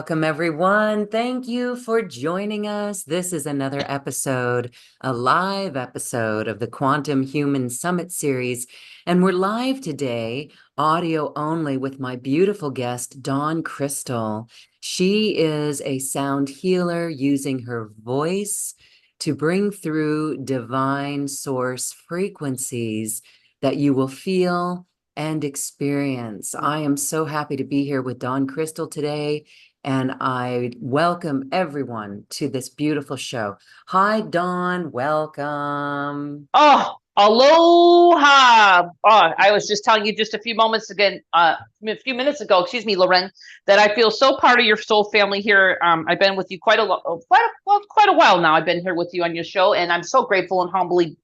Welcome, everyone. Thank you for joining us. This is another episode, a live episode of the Quantum Human Summit series. And we're live today, audio only, with my beautiful guest, Dawn Krystal. She is a sound healer using her voice to bring through divine source frequencies that you will feel and experience. I am so happy to be here with Dawn Krystal today, and I welcome everyone to this beautiful show. Hi, Dawn. Welcome. Oh, aloha. Oh, I was just telling you just a few minutes ago, excuse me, Loren, that I feel so part of your soul family here. I've been with you quite a while now. I've been here with you on your show, and I'm so grateful and humbly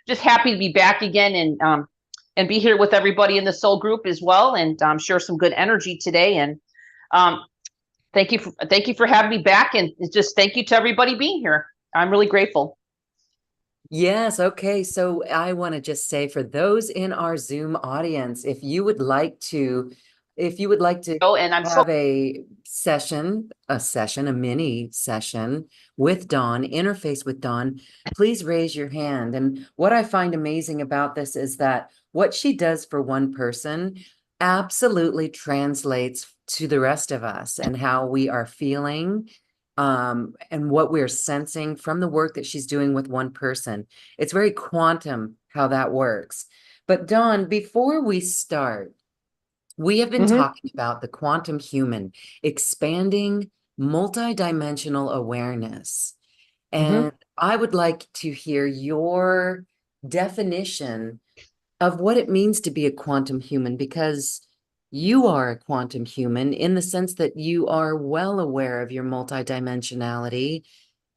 just happy to be back again and be here with everybody in the soul group as well, and share some good energy today. And um, thank you for having me back, and just thank you to everybody being here. I'm really grateful. Yes, okay. So I want to just say, for those in our Zoom audience, if you would like to Oh, and I'm so have a mini session with Dawn, interface with Dawn, please raise your hand. And what I find amazing about this is that what she does for one person absolutely translates to the rest of us and how we are feeling, and what we're sensing from the work that she's doing with one person. It's very quantum how that works. But Dawn, before we start, we have been Mhm. talking about the quantum human, expanding multidimensional awareness. Mhm. And I would like to hear your definition of what it means to be a quantum human, because you are a quantum human in the sense that you are well aware of your multidimensionality,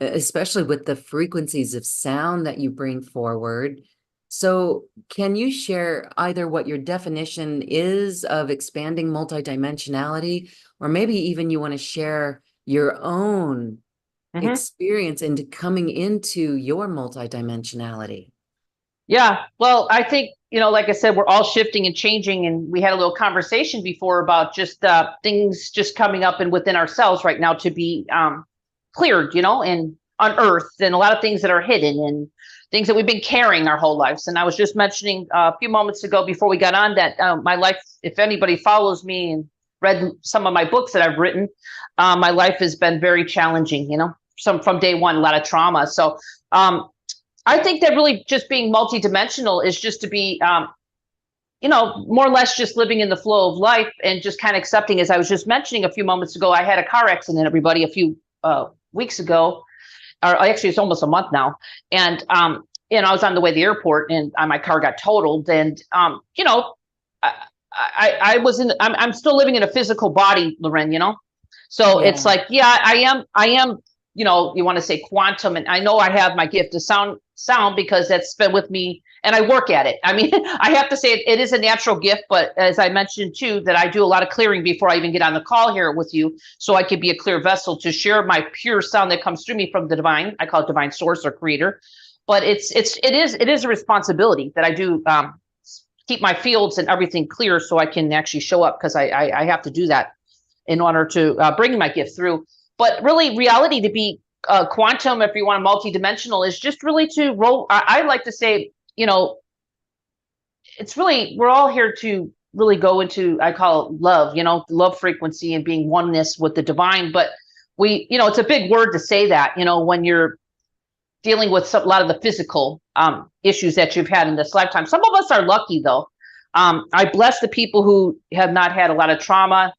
especially with the frequencies of sound that you bring forward. So, can you share either what your definition is of expanding multidimensionality, or maybe even you want to share your own Mhm. experience into coming into your multidimensionality? Yeah. Well, I think, like I said, we're all shifting and changing, and we had a little conversation before about just things just coming up and within ourselves right now to be cleared, and unearthed, and a lot of things that are hidden and things that we've been carrying our whole lives. And I was just mentioning a few moments ago before we got on that my life, if anybody follows me and read some of my books that I've written, my life has been very challenging, some from day one, a lot of trauma. So um, I think that really just being multidimensional is just to be, more or less just living in the flow of life and just kind of accepting. As I was just mentioning a few moments ago, I had a car accident, everybody, a few weeks ago, or actually it's almost a month now. And, I was on the way to the airport, and my car got totaled. And, I, I was I'm still living in a physical body, Loren, So it's Yeah. like, yeah, I am, you want to say quantum. And I know I have my gift of sound because that's been with me and I work at it. I mean, I have to say it is a natural gift, but as I mentioned too, that I do a lot of clearing before I even get on the call here with you, so I could be a clear vessel to share my pure sound that comes through me from the divine. I call it divine source or creator, but it is a responsibility that I do, keep my fields and everything clear so I can actually show up, because I have to do that in order to bring my gift through. But really, reality, to be quantum, if you want multidimensional, is just really to roll. I like to say, it's really, we're all here to really go into, I call it love, love frequency and being oneness with the divine. But it's a big word to say that, when you're dealing with a lot of the physical issues that you've had in this lifetime. Some of us are lucky, though. I bless the people who have not had a lot of trauma,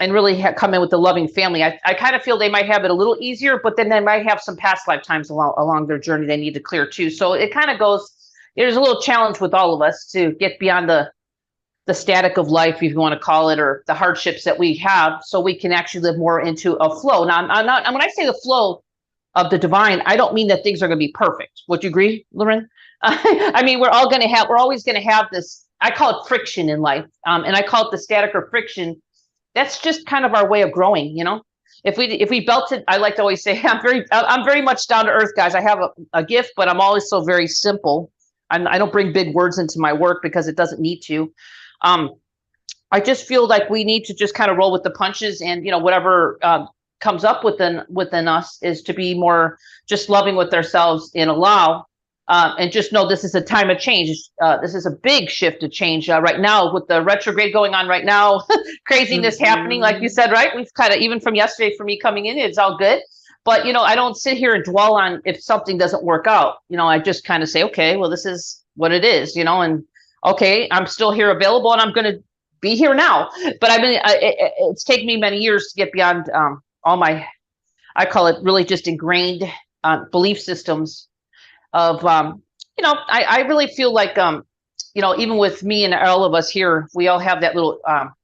and really come in with a loving family. I kind of feel they might have it a little easier, but then they might have some past lifetimes along their journey they need to clear too. So it kind of goes, there's a little challenge with all of us to get beyond the static of life, if you want to call it, or the hardships that we have, so we can actually live more into a flow. Now, I'm not, when I say the flow of the divine, I don't mean that things are going to be perfect. Would you agree, Lauren? I mean, we're always going to have this, I call it friction in life. And I call it the static or friction. That's just kind of our way of growing, if we built it, I like to always say, I'm very much down to earth, guys. I have a gift, but I'm always so very simple. I don't bring big words into my work because it doesn't need to. Um, I just feel like we need to just kind of roll with the punches, and whatever comes up within us is to be more just loving with ourselves and allow. And just know this is a time of change. This is a big shift of change right now with the retrograde going on right now. Craziness happening, like you Mhm. said, right? We've kind of, even from yesterday for me coming in, it's all good. But I don't sit here and dwell on if something doesn't work out. I just kind of say, okay, well, this is what it is, and okay, I'm still here available, and I'm going to be here now. But I mean, it's taken me many years to get beyond all my, I call it really just ingrained belief systems of, I really feel like, even with me and all of us here, we all have that little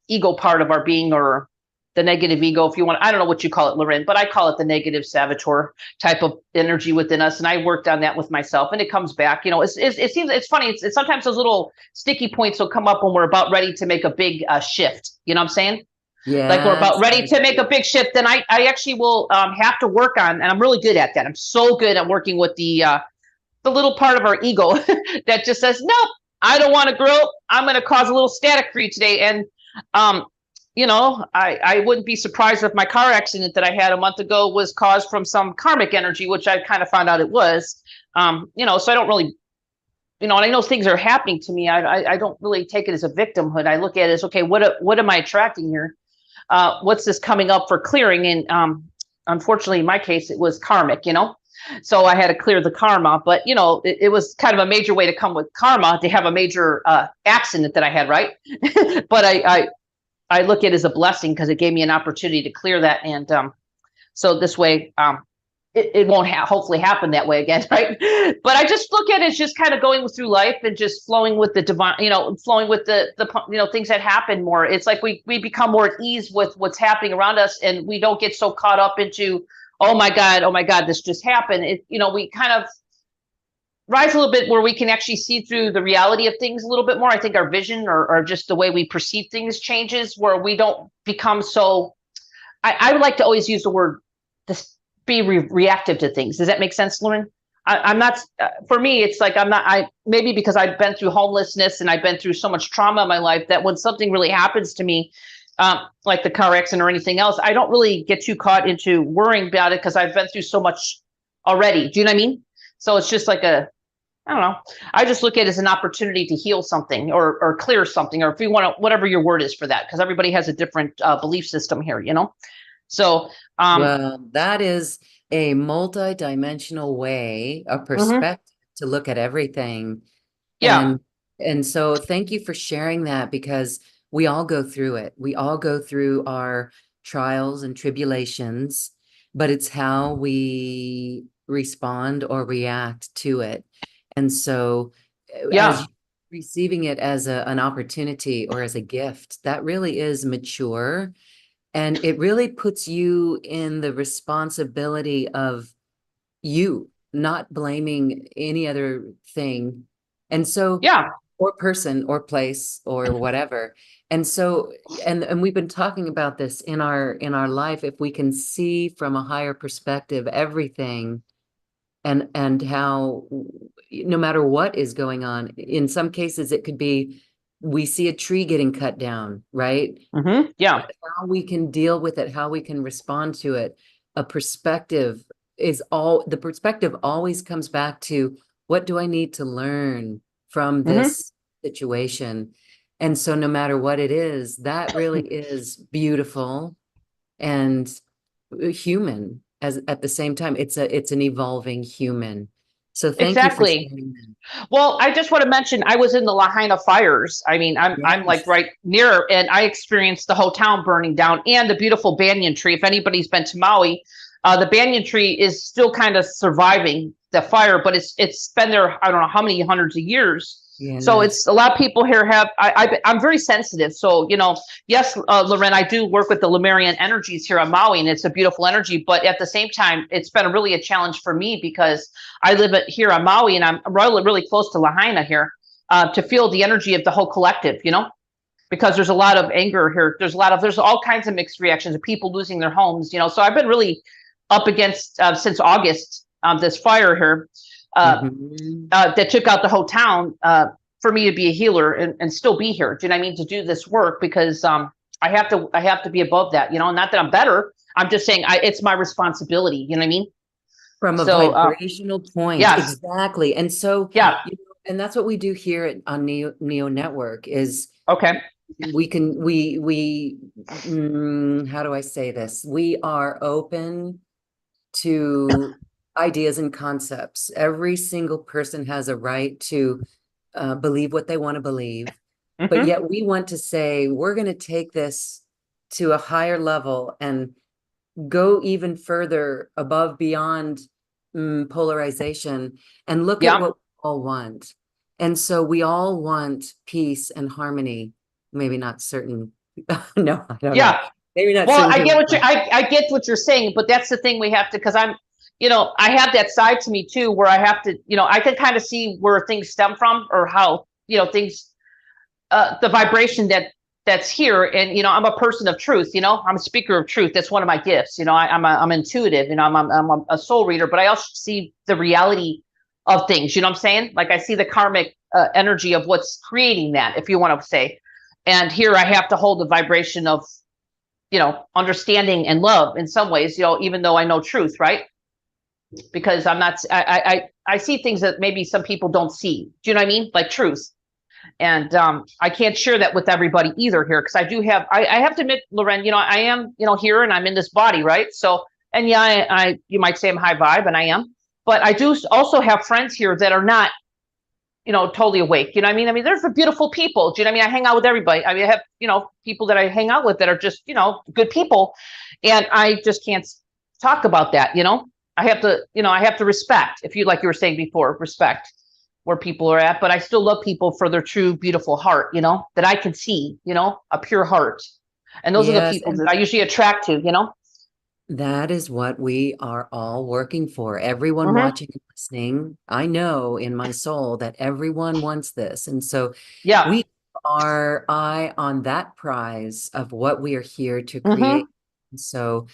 ego part of our being, or the negative ego, if you want. I don't know what you call it, Loren, but I call it the negative saboteur type of energy within us. And I worked on that with myself, and it comes back. It seems, it's funny. It's sometimes those little sticky points will come up when we're about ready to make a big shift. You know what I'm saying? Like we're about Yes, I ready to make a agree. big shift, then I actually will have to work on, and I'm really good at that. I'm so good at working with the little part of our ego that just says, nope, I don't want to grow. I'm going to cause a little static for you today. And, I wouldn't be surprised if my car accident that I had a month ago was caused from some karmic energy, which I kind of found out it was. So I don't really, and I know things are happening to me. I don't really take it as a victimhood. I look at it as, okay, what am I attracting here? What's this coming up for clearing? And unfortunately, in my case, it was karmic. So I had to clear the karma, but it was kind of a major way to come with karma to have a major accident that I had, right? But I look at it as a blessing because it gave me an opportunity to clear that, and so this way it won't hopefully happen that way again, right? But I just look at it as just kind of going through life and just flowing with the divine, flowing with the things that happen more. It's like we become more at ease with what's happening around us, and we don't get so caught up into, oh my God, this just happened. We kind of rise a little bit where we can actually see through the reality of things a little bit more. I think our vision, or just the way we perceive things changes, where we don't become so. I would like to always use the word this, be reactive to things. Does that make sense, Lauren? I'm not. For me, it's like I'm not. I maybe because I've been through homelessness and I've been through so much trauma in my life that when something really happens to me, like the car accident or anything else, I don't really get too caught into worrying about it because I've been through so much already. Do you know what I mean? So it's just like I don't know. I just look at it as an opportunity to heal something, or clear something, or if you want to, whatever your word is for that, because everybody has a different belief system here. So, Well, that is a multi-dimensional way, a mhm, perspective to look at everything. yeah, And so thank you for sharing that, because we all go through it. We all go through our trials and tribulations, but it's how we respond or react to it. And so as yeah, you receiving it as an opportunity or as a gift, that really is mature, and it really puts you in the responsibility of you, not blaming any other thing. And so, yeah, or person or place or whatever. And so, and we've been talking about this in our life, if we can see from a higher perspective everything, and how no matter what is going on, in some cases it could be we see a tree getting cut down, right? yeah, But how we can deal with it, how we can respond to it, a perspective is all, the perspective always comes back to, what do I need to learn from hmm this situation? And so no matter what it is, that really is beautiful and human as at the same time. It's an evolving human. So thank you for exactly. sharing that. Well, I just want to mention I was in the Lahaina fires. I mean, I'm like Yes. right near, and I experienced the whole town burning down and the beautiful banyan tree. If anybody's been to Maui, the banyan tree is still kind of surviving the fire, but it's been there, I don't know how many hundreds of years. So it's Yes. a lot of people here have. I'm very sensitive, so yes, Loren, I do work with the Lemurian energies here on Maui, and it's a beautiful energy. But at the same time, it's been really a challenge for me because I live here on Maui, and I'm really, really close to Lahaina here, to feel the energy of the whole collective, because there's a lot of anger here. There's all kinds of mixed reactions of people losing their homes. So I've been really up against, since August, this fire here, uh, Mhm. that took out the whole town, for me to be a healer and still be here. Do you know what I mean? To do this work because I have to be above that, not that I'm better. I'm just saying it's my responsibility. You know what I mean? From a So vibrational point, yes, exactly. And so, yeah, and that's what we do here on Neo Network is okay, how do I say this? We are open to ideas and concepts. Every single person has a right to believe what they want to believe. But hmm, yet we want to say, we're going to take this to a higher level and go even further above beyond polarization and look at yeah, what we all want. And so we all want peace and harmony. Maybe not certain, no, I don't know. yeah. Maybe not Well, certain I get people. what you I get what you're saying, but that's the thing we have to because I have that side to me too where I have to, I can kind of see where things stem from or how, things the vibration that's here. And I'm a person of truth. I'm a speaker of truth. That's one of my gifts. I'm intuitive. I'm a soul reader, but I also see the reality of things. You know what I'm saying? Like I see the karmic energy of what's creating that, if you want to say. And here I have to hold the vibration of understanding and love in some ways. Even though I know truth, right? Because I'm not. I see things that maybe some people don't see. Do you know what I mean? Like truth. And I can't share that with everybody either here because I have to admit, Loren, I am, here and I'm in this body, right? So, and yeah, you might say I'm high vibe and I am, but I do also have friends here that are not, totally awake. You know what I mean? I mean, they're for beautiful people. Do you know what I mean? I hang out with everybody. I mean, I have, people that I hang out with that are just, good people. And I just can't talk about that. I have to respect, if you were saying before, respect where people are at, but I still love people for their true, beautiful heart, that I can see, a pure heart. And those are the Yes, people and that I usually attract to. that is what we are all working for. Everyone Mm-hmm. watching and listening, I know in my soul that everyone wants this. And so Yeah. we are eye on that prize of what we are here to Mm-hmm. create. So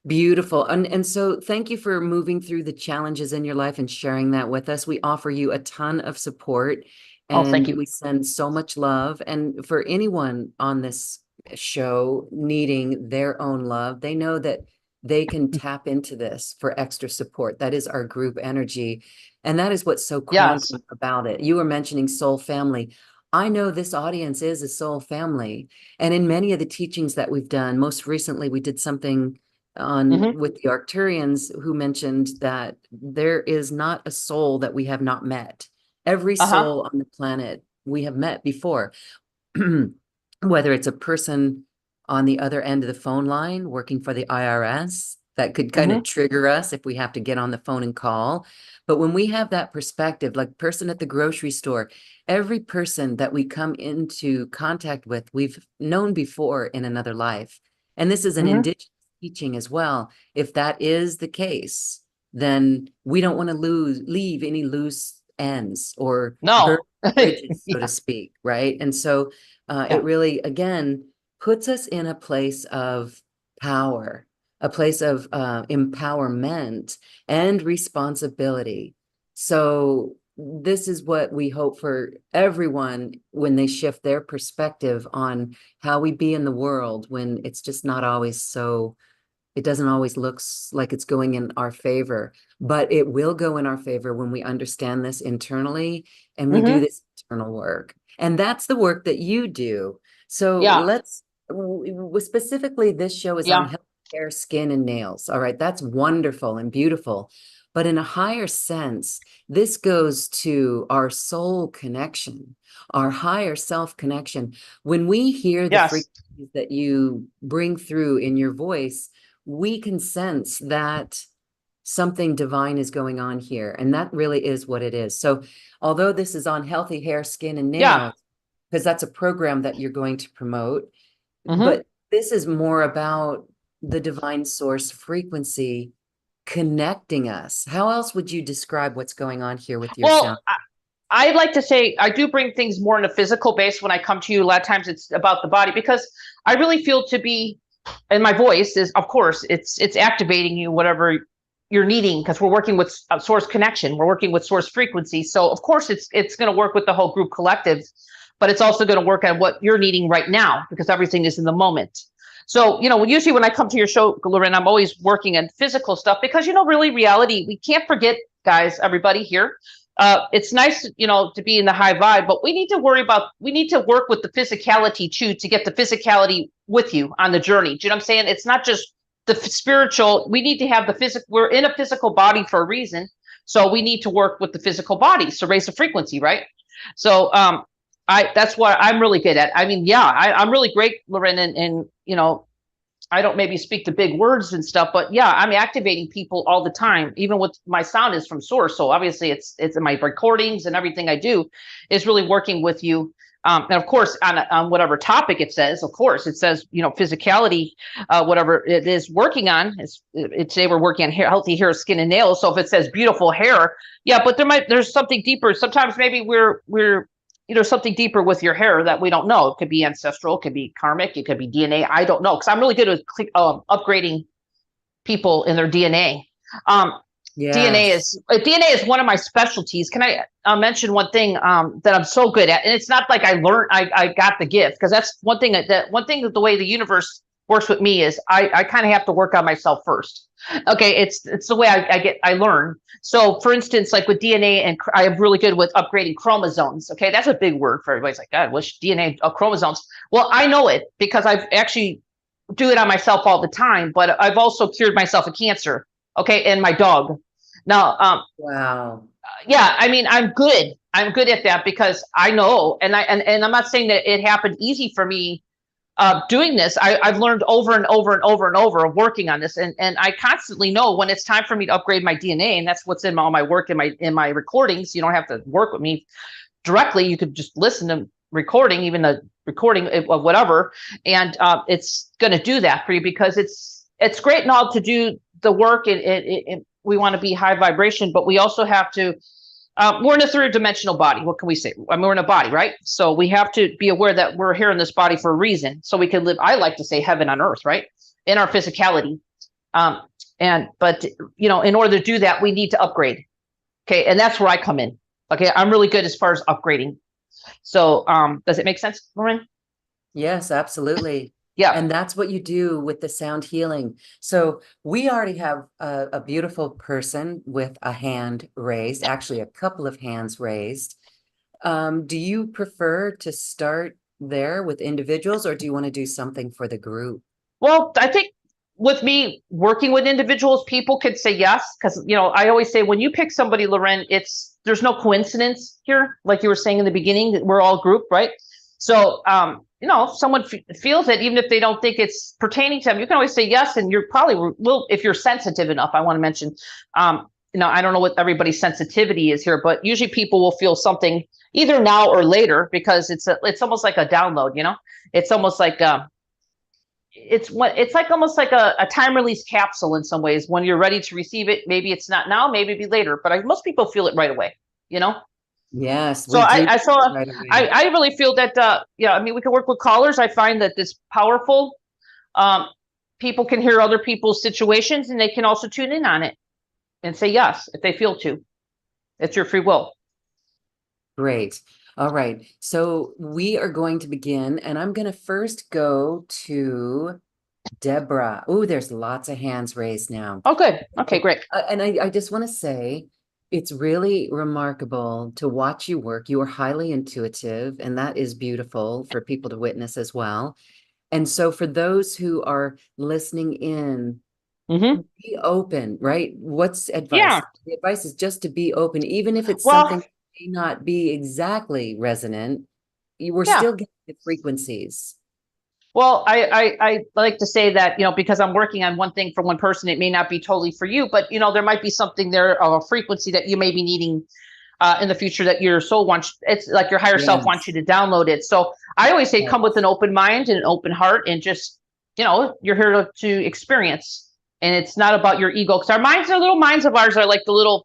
beautiful. And so thank you for moving through the challenges in your life and sharing that with us. We offer you a ton of support Oh, thank and you. we send so much love. And for anyone on this show needing their own love, they know that they can tap into this for extra support. That is our group energy. And that is what's so Yes. quantum about it. You were mentioning soul family. I know this audience is a soul family. And in many of the teachings that we've done, most recently we did something on Mm-hmm. with the Arcturians who mentioned that there is not a soul that we have not met. Every Uh-huh. soul on the planet we have met before. Whether it's a person on the other end of the phone line working for the IRS, that could kind of Mm-hmm. trigger us if we have to get on the phone and call. But when we have that perspective, like person at the grocery store, every person that we come into contact with, we've known before in another life. And this is an Mm-hmm. indigenous teaching as well. If that is the case, then we don't want to leave any loose ends or burn No. bridges, so to Yeah. speak, right? And so it Yeah. really, again, puts us in a place of power, a place of empowerment and responsibility. So this is what we hope for everyone when they shift their perspective on how we be in the world when it's just not always so, it doesn't always look like it's going in our favor, but it will go in our favor when we understand this internally and we do Mm-hmm. this internal work. And that's the work that you do. So Yeah. let's specifically, this show is on Yeah. health, hair, skin, and nails. All right, that's wonderful and beautiful. But in a higher sense, this goes to our soul connection, our higher self connection. When we hear the Yes. frequencies that you bring through in your voice, we can sense that something divine is going on here. And that really is what it is. So, although this is on healthy hair, skin, and Yeah. nails, because that's a program that you're going to promote, Mm-hmm. but this is more about the divine source frequency connecting us. How else would you describe what's going on here with your Well, sound? I like to say I do bring things more in a physical base when I come to you. A lot of times it's about the body because I really feel to be, and my voice is, of course, it's activating you, whatever you're needing, because we're working with source connection, we're working with source frequency. So of course it's going to work with the whole group collective, but it's also going to work on what you're needing right now, because everything is in the moment. So, usually when I come to your show, Loren, I'm always working on physical stuff because, really reality, we can't forget, guys, everybody here. It's nice, to be in the high vibe, but we need to work with the physicality too, to get the physicality with you on the journey. Do you know what I'm saying? It's not just the spiritual. We need to have the physical. We're in a physical body for a reason. So we need to work with the physical body. So raise the frequency, right? So, that's what I'm really good at. I mean, yeah, I'm really great, Loren, and I don't maybe speak the big words and stuff, but yeah, I'm activating people all the time, even with my sound is from source. So obviously it's in my recordings, and everything I do is really working with you. And of course, on whatever topic it says, physicality, whatever it is working on. Today we're working on healthy hair, skin, and nails. So if it says beautiful hair, yeah, but there's something deeper. Sometimes maybe we're something deeper with your hair that we don't know. It could be ancestral, it could be karmic, it could be DNA. I don't know, because I'm really good at upgrading people in their DNA. Yes. DNA is one of my specialties. Can I mention one thing that I'm so good at? And it's not like I got the gift, because that's one thing that the way the universe works with me is I kind of have to work on myself first. Okay, it's the way I learn. So for instance, like with DNA, and I am really good with upgrading chromosomes. Okay, that's a big word for everybody's like, God, what's DNA chromosomes? Well, I know it because I've actually do it on myself all the time, but I've also cured myself of cancer. Okay, and my dog. Now, Wow. yeah, I mean, I'm good at that because I know, and I'm not saying that it happened easy for me doing this. I've learned over and over and over and over of working on this, and I constantly know when it's time for me to upgrade my DNA, and that's what's in all my work, in my recordings. You don't have to work with me directly; you could just listen to recording, even the recording of whatever, and it's going to do that for you, because it's great and all to do the work, and we want to be high vibration, but we also have to. We're in a third dimensional body. What can we say? I mean, we're in a body, right? So we have to be aware that we're here in this body for a reason, so we can live. I like to say heaven on earth, right? In our physicality. But in order to do that, we need to upgrade. Okay, and that's where I come in. Okay, I'm really good as far as upgrading. So, does it make sense, Lauren? Yes, absolutely. Yeah. And that's what you do with the sound healing. So we already have a beautiful person with a hand raised, actually a couple of hands raised. Do you prefer to start there with individuals, or do you want to do something for the group? Well, I think with me working with individuals, people could say yes, because I always say when you pick somebody, Loren, there's no coincidence here, like you were saying in the beginning, that we're all group, right? So, if someone feels it, even if they don't think it's pertaining to them, you can always say yes, and you're probably will if you're sensitive enough. I want to mention, I don't know what everybody's sensitivity is here, but usually people will feel something either now or later, because it's almost like a download. It's almost like it's like almost like a time release capsule in some ways. When you're ready to receive it, maybe it's not now, maybe it'll be later, but most people feel it right away. Yes, So we do I saw right away. I really feel that I mean, we can work with callers. I find that this powerful. Um, People can hear other people's situations, and they can also tune in on it and say yes if they feel to. It's your free will. Great. All right. So we are going to begin, and I'm going to first go to Deborah. Oh, there's lots of hands raised now. Oh, good. Okay, great. And I just want to say it's really remarkable to watch you work. You are highly intuitive, and that is beautiful for people to witness as well. And so for those who are listening in, Mm-hmm. be open, right? What's advice? Yeah. The advice is just to be open, even if it's something Well, that may not be exactly resonant, you were yeah. still getting the frequencies. Well, I like to say that, because I'm working on one thing for one person, it may not be totally for you, but, there might be something there of a frequency that you may be needing in the future that your soul wants. It's like your higher self wants Yes. you to download it. So I always say, come with Yes. an open mind and an open heart, and just, you're here to experience. And it's not about your ego, because our minds, are little minds of ours are like the little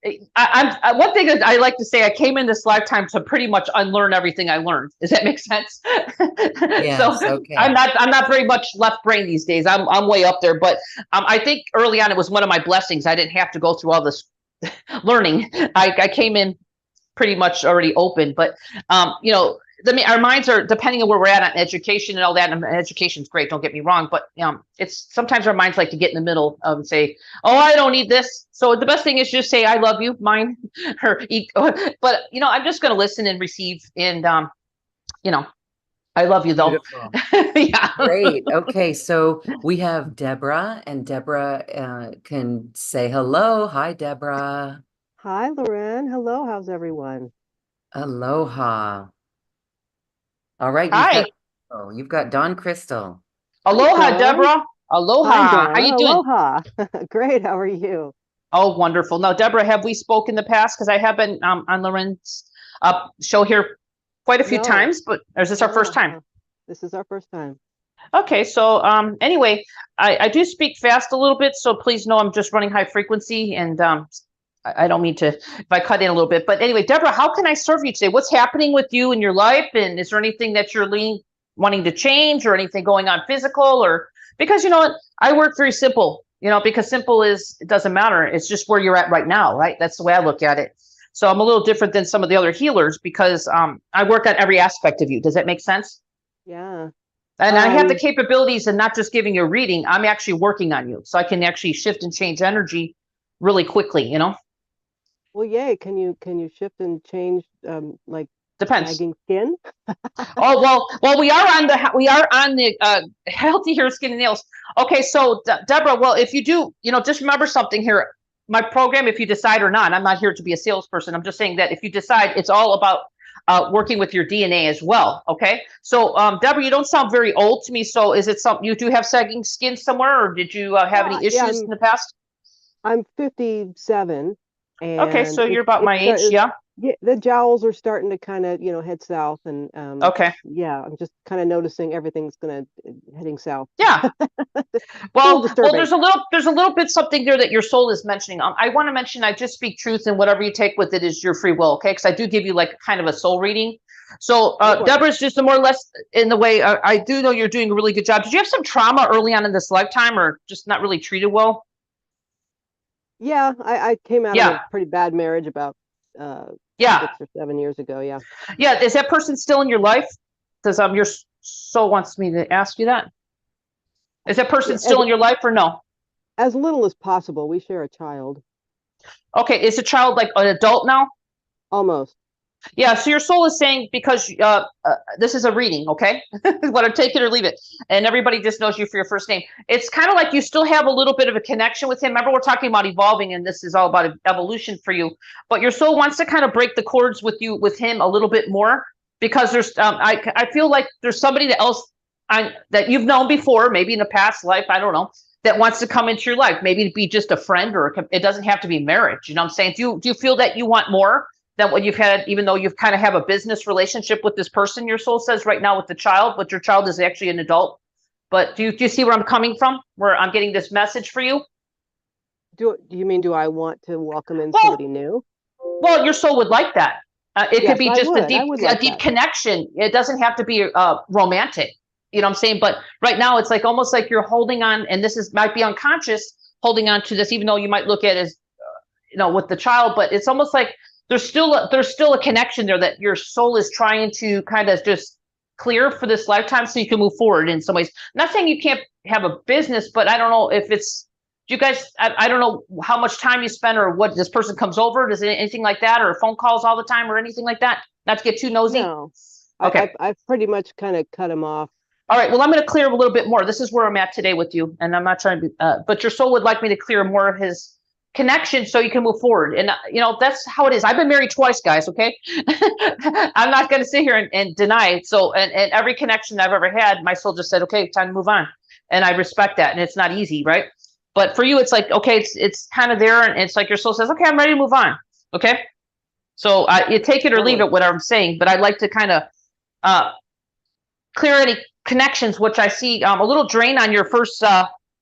One thing that I like to say, I came in this lifetime to pretty much unlearn everything I learned. Does that make sense? So Yes, okay. I'm not very much left brain these days. I'm way up there, but I think early on it was one of my blessings. I didn't have to go through all this learning. I came in pretty much already open, but our minds are, depending on where we're at on education and all that, and education's great, don't get me wrong, but it's sometimes our minds like to get in the middle of and say, oh, I don't need this. So the best thing is just say, I love you, mine, or eat. But I'm just going to listen and receive, and you know I love you though. Beautiful. Yeah. Great. Okay, so we have Deborah, and Deborah can say hello. Hi, Deborah. Hi, Loren. Hello, how's everyone? Aloha. All right, Hi. you've got Don Crystal. Hi, Aloha, Dawn. Deborah. Hi, Aloha. How Dawn. you doing? Aloha. Great, how are you? Oh, wonderful. Now, Deborah, have we spoken in the past? Because I have been on Loren's show here quite a few No, times, but or is this our first no, time? this is our first time. Okay, so anyway, I do speak fast a little bit, so please know I'm just running high frequency, and I don't mean to if I cut in a little bit. But anyway, Deborah, how can I serve you today? What's happening with you in your life, and is there anything that you're wanting to change, or anything going on physical, or because you know what, I work very simple, because simple is it doesn't matter. It's just where you're at right now, right? That's the way I look at it. So I'm a little different than some of the other healers because I work on every aspect of you. Does that make sense? Yeah. And I have the Um, capabilities and not just giving you a reading. I'm actually working on you. So I can actually shift and change energy really quickly. well, yay. Can you shift and change like Depends. sagging skin? Oh, well, we are on the healthy hair, skin, and nails. Okay, so Deborah, well, if you do, just remember something here. My program, if you decide or not, I'm not here to be a salesperson. I'm just saying that if you decide, it's all about working with your DNA as well. Okay, so Deborah, you don't sound very old to me. So is it something you do have sagging skin somewhere, or did you have Well, any yeah, issues in the past? I'm 57 Okay, and so you're about my age, yeah. yeah, the jowls are starting to kind of, head south and Okay, yeah, I'm just kind of noticing everything's gonna heading south. yeah. It's a little Well, disturbing. there's a little bit something there that your soul is mentioning. I want to mention I just speak truth, and whatever you take with it is your free will. Okay, because I do give you like kind of a soul reading. So Oh boy. Deborah's just more or less in the way. I do know you're doing a really good job. Did you have some trauma early on in this lifetime, or just not really treated well? Yeah, I came out of a Yeah, pretty bad marriage about uh yeah, 6 or 7 years ago. Yeah. yeah. Is that person still in your life? Does your soul wants me to ask you that? Is that Yeah, person still in your life or no? as little as possible. We share a child. Okay, is the child like an adult now? Almost. Yeah, so your soul is saying because this is a reading, okay? What I'm take it or leave it, and everybody just knows you for your first name. It's kind of like you still have a little bit of a connection with him. Remember, we're talking about evolving, and this is all about evolution for you. But your soul wants to kind of break the cords with him a little bit more because there's I feel like there's somebody else that you've known before, maybe in a past life, I don't know, that wants to come into your life. Maybe to be just a friend, or it doesn't have to be marriage. You know what I'm saying? Do you feel that you want more than what you've had, even though you've kind of have a business relationship with this person, your soul says right now with the child, but your child is actually an adult? But do you see where I'm coming from, where I'm getting this message for you? Do you mean do I want to welcome in Well, somebody new? your soul would like that. It could Yes, be I just a would. I deep would a like deep that. connection. It doesn't have to be romantic. You know what I'm saying? But right now it's like almost like you're holding on, and this is might be unconscious, holding on to this, even though you might look at it as with the child, but it's almost like there's still a connection there that your soul is trying to kind of just clear for this lifetime so you can move forward in some ways. I'm not saying you can't have a business, but I don't know if it's do you guys I don't know how much time you spend or what this person comes over, does it anything like that, or phone calls all the time or anything like that, not to get too nosy. No, Okay, I've pretty much kind of cut him off. all right, well, I'm going to clear a little bit more. This is where I'm at today with you, and I'm not trying to be, but your soul would like me to clear more of his connection so you can move forward. And that's how it is. I've been married twice, guys. Okay, I'm not going to sit here and deny it. So, and every connection I've ever had, my soul just said, "Okay, time to move on," and I respect that. And it's not easy, right? But for you, it's like, okay, it's kind of there, and it's like your soul says, "Okay, I'm ready to move on." Okay, so you take it or leave Totally. it, what I'm saying. But I'd like to kind of uh, clear any connections, which I see a little drain on your first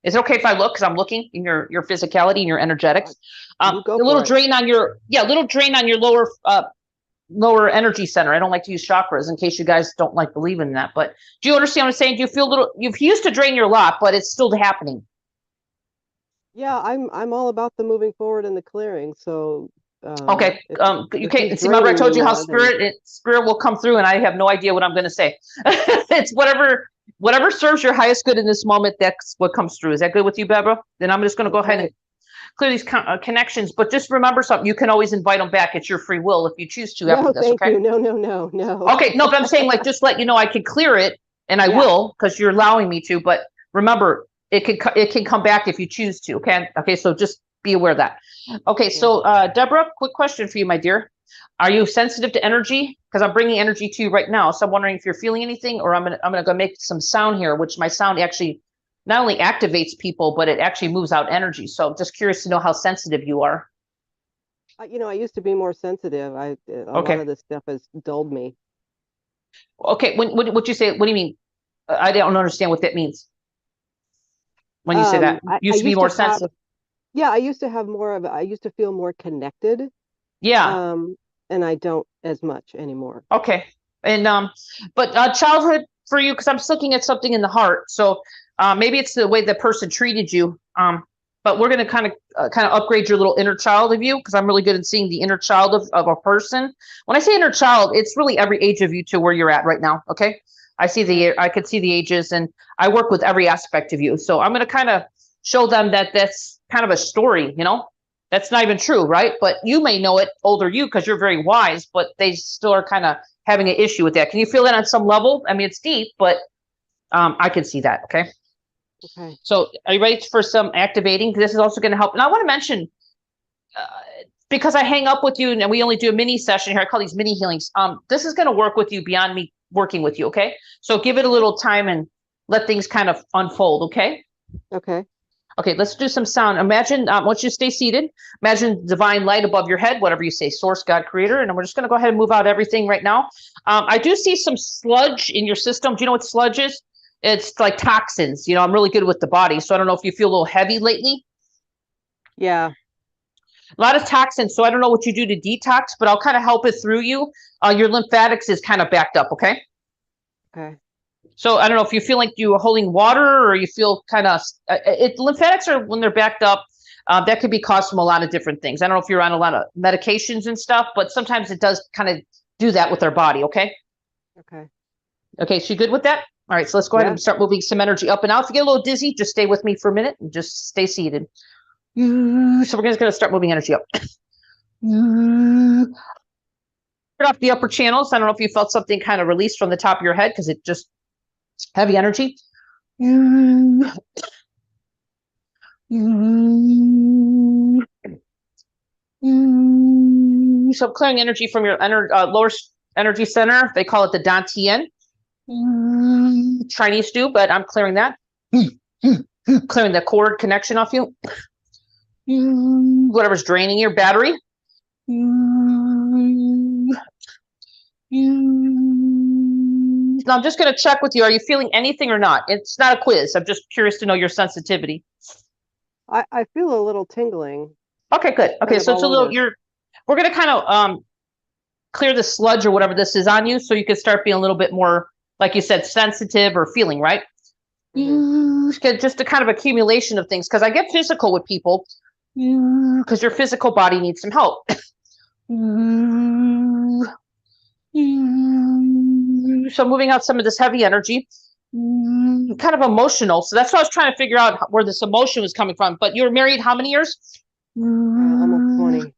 Is it okay if I look? Because I'm looking in your physicality and your energetics. You go A little for it. drain on your lower energy center. I don't like to use chakras in case you guys don't like believing in that. But do you understand what I'm saying? Do you feel a little? You've used to drain your lot, but it's still happening. Yeah, I'm all about the moving forward and the clearing. So Okay. You if he's can't see. Remember, I draining me told you how more, then spirit will come through, and I have no idea what I'm going to say. It's whatever serves your highest good in this moment. That's what comes through. Is that good with you, Barbara? Then I'm just going to go ahead and clear these connections. But just remember something: you can always invite them back. It's your free will if you choose to after no, this. thank Okay. you. No, no, no, no. Okay. No, but I'm saying like just let you know I can clear it, and I will because you're allowing me to. But remember, it can come back if you choose to. Okay. Okay. So just be aware of that. Okay. So Deborah, quick question for you, my dear. Are you sensitive to energy? Because I'm bringing energy to you right now. So I'm wondering if you're feeling anything, or I'm gonna go make some sound here, which my sound actually not only activates people, but it actually moves out energy. So I'm just curious to know how sensitive you are. I used to be more sensitive. A lot Okay. of this stuff has dulled me. Okay. What you say? What do you mean? I don't understand what that means. When you say that, I used to be used to more have, sensitive. yeah, I used to have I used to feel more connected. Yeah. Um, and I don't as much anymore. Okay. And but childhood for you, because I'm just looking at something in the heart. So maybe it's the way the person treated you. But we're going to kind of upgrade your little inner child of you, because I'm really good at seeing the inner child of a person. When I say inner child, it's really every age of you to where you're at right now. Okay. I could see the ages, and I work with every aspect of you. So I'm going to kind of show them that that's kind of a story, that's not even true, right? But you may know it, older you, because you're very wise, but they still are kind of having an issue with that. Can you feel that on some level? I mean, it's deep, but I can see that. Okay. Okay. So are you ready for some activating? This is also going to help. And I want to mention, because I hang up with you and we only do a mini session here, I call these mini healings. This is going to work with you beyond me working with you. Okay. So give it a little time and let things kind of unfold. Okay. Okay. Okay, let's do some sound. Imagine, once you stay seated, imagine divine light above your head, whatever you say, source, God, creator. And we're just going to go ahead and move out everything right now. I do see some sludge in your system. Do you know what sludge is? It's like toxins. I'm really good with the body. So I don't know if you feel a little heavy lately. Yeah. A lot of toxins. So I don't know what you do to detox, but I'll kind of help it through you. Your lymphatics is kind of backed up. Okay. Okay. So I don't know if you feel like you are holding water, or you feel kind of lymphatics are when they're backed up. That could be caused from a lot of different things. I don't know if you're on a lot of medications and stuff, but sometimes it does kind of do that with our body. Okay. Okay. Okay. So you good with that? All right. So let's go ahead and start moving some energy up and out. If you get a little dizzy, just stay with me for a minute and just stay seated. So we're just going to start moving energy up. Start off the upper channels. I don't know if you felt something kind of released from the top of your head, because it just heavy energy. So I'm clearing energy from your lower energy center. They call it the Dantian. Chinese do, but I'm clearing that. Clearing the cord connection off you. Whatever's draining your battery. Now I'm just going to check with you. Are you feeling anything or not? It's not a quiz. I'm just curious to know your sensitivity. I feel a little tingling. Okay, good. Okay, so it's a little, we're going to kind of clear the sludge or whatever this is on you, so you can start being a little bit more, like you said, sensitive or feeling, right? Just a kind of accumulation of things, because I get physical with people, because your physical body needs some help. So moving out some of this heavy energy, kind of emotional. So that's what I was trying to figure out, where this emotion was coming from. But you were married how many years? Almost 20.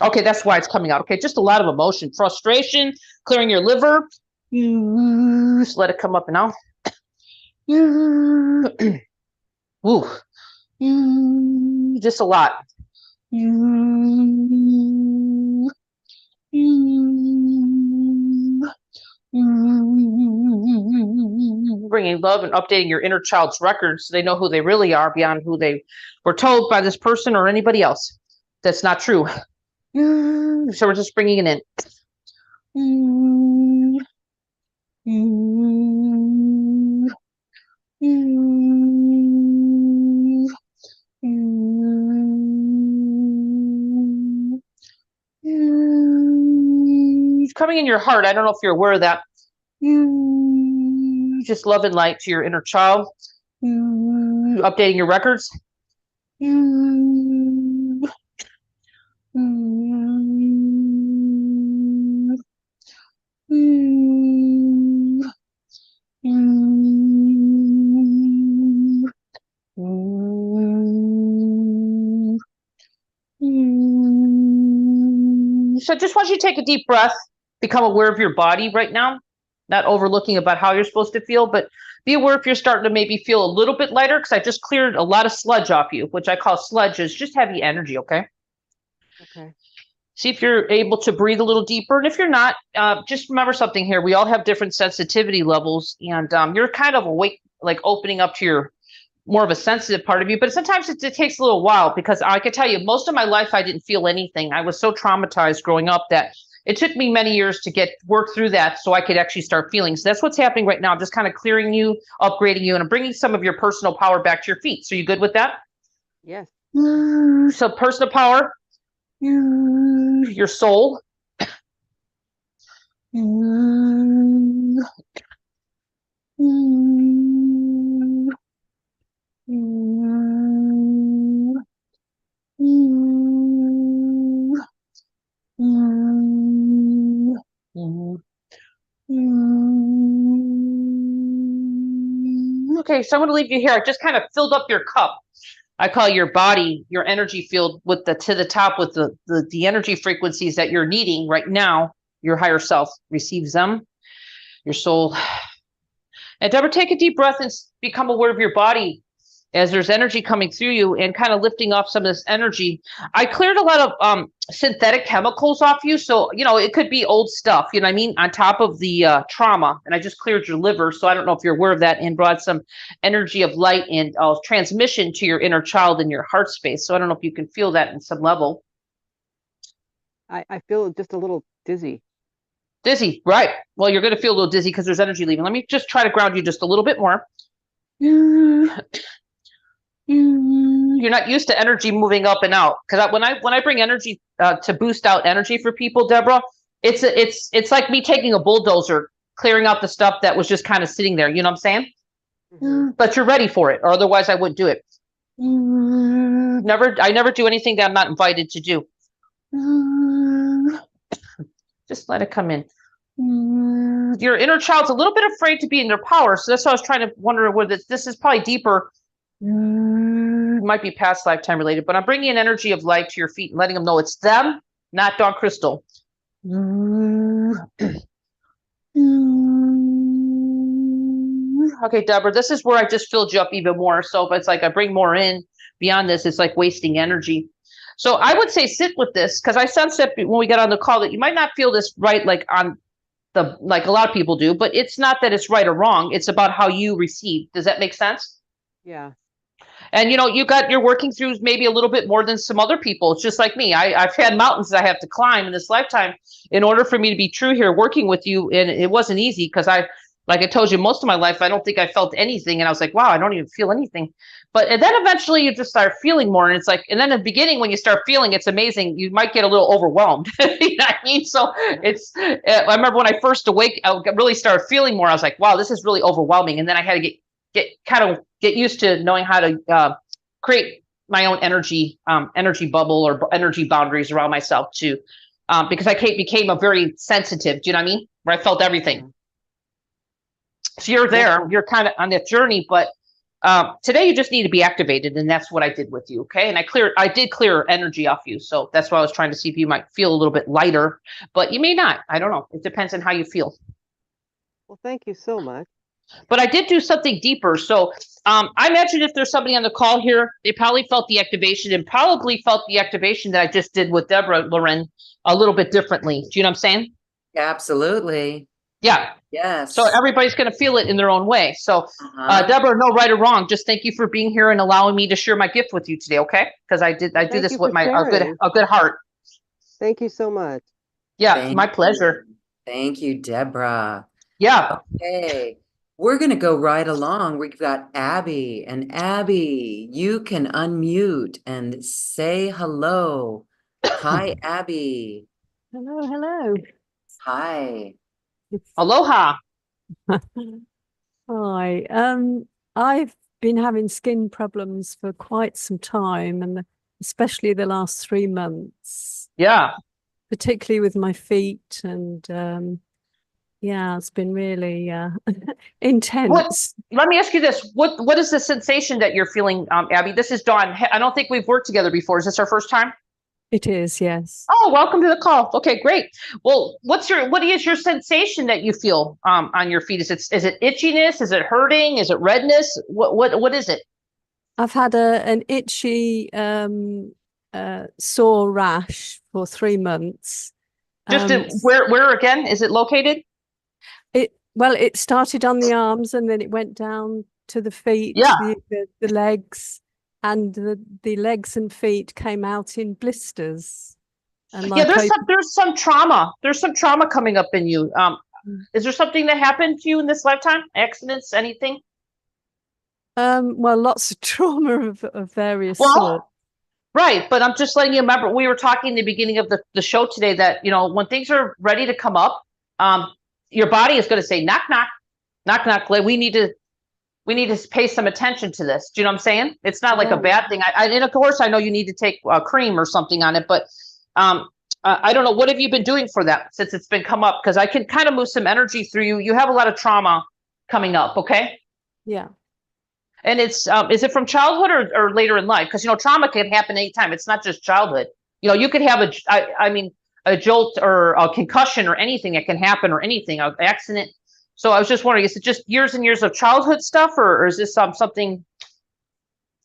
Okay, that's why it's coming out. Okay, just a lot of emotion, frustration, clearing your liver. Just let it come up and out. Ooh. Just a lot. Bringing love and updating your inner child's records so they know who they really are beyond who they were told by this person or anybody else. That's not true. So we're just bringing it in. coming in your heart. I don't know if you're aware of that. Just love and light to your inner child. Updating your records. So I just want you to take a deep breath, become aware of your body right now, not overlooking about how you're supposed to feel, but be aware if you're starting to maybe feel a little bit lighter, because I just cleared a lot of sludge off you, which I call sludge is just heavy energy, okay? Okay. See if you're able to breathe a little deeper. And if you're not, just remember something here. We all have different sensitivity levels, and you're kind of awake, like opening up to your more of a sensitive part of you, but sometimes it takes a little while, because I can tell you, most of my life, I didn't feel anything. I was so traumatized growing up that it took me many years to work through that so I could actually start feeling. So that's what's happening right now. I'm just kind of clearing you, upgrading you, and I'm bringing some of your personal power back to your feet. So you good with that? Yes. So personal power, your soul, Okay, so I'm going to leave you here. I just kind of filled up your cup. I call your body, your energy field with to the top with the energy frequencies that you're needing right now. Your higher self receives them, your soul. And Deborah, take a deep breath and become aware of your body as there's energy coming through you and kind of lifting off some of this energy. I cleared a lot of synthetic chemicals off you. So, it could be old stuff, you know what I mean, on top of the trauma. And I just cleared your liver. So I don't know if you're aware of that, and brought some energy of light and transmission to your inner child in your heart space. So I don't know if you can feel that in some level. I feel just a little dizzy. Dizzy, right. Well, you're going to feel a little dizzy because there's energy leaving. Let me just try to ground you just a little bit more. You're not used to energy moving up and out, because when I bring energy to boost out energy for people, Deborah, it's like me taking a bulldozer, clearing out the stuff that was just kind of sitting there. You know what I'm saying? Mm-hmm. But you're ready for it, or otherwise I wouldn't do it. I never do anything that I'm not invited to do. Just let it come in. Your inner child's a little bit afraid to be in their power, so that's why I was trying to wonder whether this is probably deeper. Might be past lifetime related, but I'm bringing an energy of light to your feet and letting them know it's them, not Dawn Krystal. Okay, Deborah, this is where I just filled you up even more. So it's like I bring more in beyond this. It's like wasting energy. So I would say sit with this, because I sensed that when we got on the call that you might not feel this right, like like a lot of people do, but it's not that it's right or wrong. It's about how you receive. Does that make sense? Yeah. And you're working through maybe a little bit more than some other people. It's just like me. I've had mountains that I have to climb in this lifetime in order for me to be true here working with you. And it wasn't easy, because like I told you, most of my life, I don't think I felt anything. And I was like, wow, I don't even feel anything. And then eventually you just start feeling more. And it's like, and then in the beginning, when you start feeling, it's amazing. You might get a little overwhelmed. You know what I mean? So I remember when I first I really started feeling more. I was like, wow, this is really overwhelming. And then I had to get used to knowing how to create my own energy bubble or energy boundaries around myself too, because I became a very sensitive. Do you know what I mean? Where I felt everything. So you're there. You're kind of on that journey, but today you just need to be activated, and that's what I did with you. Okay, and I did clear energy off you, so that's why I was trying to see if you might feel a little bit lighter, but you may not. I don't know. It depends on how you feel. Well, thank you so much. But I did do something deeper. So I imagine if there's somebody on the call here, they probably felt the activation that I just did with Deborah Loren a little bit differently. Do you know what I'm saying? Absolutely. Yeah. Yes. So everybody's going to feel it in their own way. So Deborah, no right or wrong. Just thank you for being here and allowing me to share my gift with you today. Okay? Because I do this with a good heart. Thank you so much. Yeah, my pleasure. Thank you, Deborah. Yeah. Okay. We're going to go right along. We've got Abby, and Abby, you can unmute and say hello. Hi, Abby. Hello, hello. Hi. Aloha. Hi. I've been having skin problems for quite some time, and especially the last 3 months, Yeah. particularly with my feet. And yeah, it's been really What? intense. Let me ask you this. What is the sensation that you're feeling, Abby? This is Dawn. I don't think we've worked together before. Is this our first time? It is, yes. Oh, welcome to the call. Okay, great. Well, what is your sensation that you feel on your feet? Is it itchiness? Is it hurting? Is it redness? What is it? I've had an itchy, sore rash for 3 months. Just Um, where again is it located? it started on the arms, and then it went down to the feet, Yeah. the legs, and the legs and feet came out in blisters. And Yeah, like there's some trauma. There's some trauma coming up in you. Is there something that happened to you in this lifetime? Accidents, anything? well, lots of trauma of various Well, sorts. right, but I'm just letting you remember we were talking in the beginning of the show today that when things are ready to come up, your body is going to say knock knock, knock knock. Like we need to pay some attention to this. Do you know what I'm saying? It's not like a Yeah. bad thing. And of course, I know you need to take cream or something on it, but I don't know. What have you been doing for that since it's been come up? Because I can kind of move some energy through you. You have a lot of trauma coming up, okay? Yeah. And is it from childhood or later in life? Because trauma can happen anytime. It's not just childhood. You could have a jolt or a concussion or anything that can happen or anything, an accident. So I was just wondering, is it just years and years of childhood stuff, or is this something?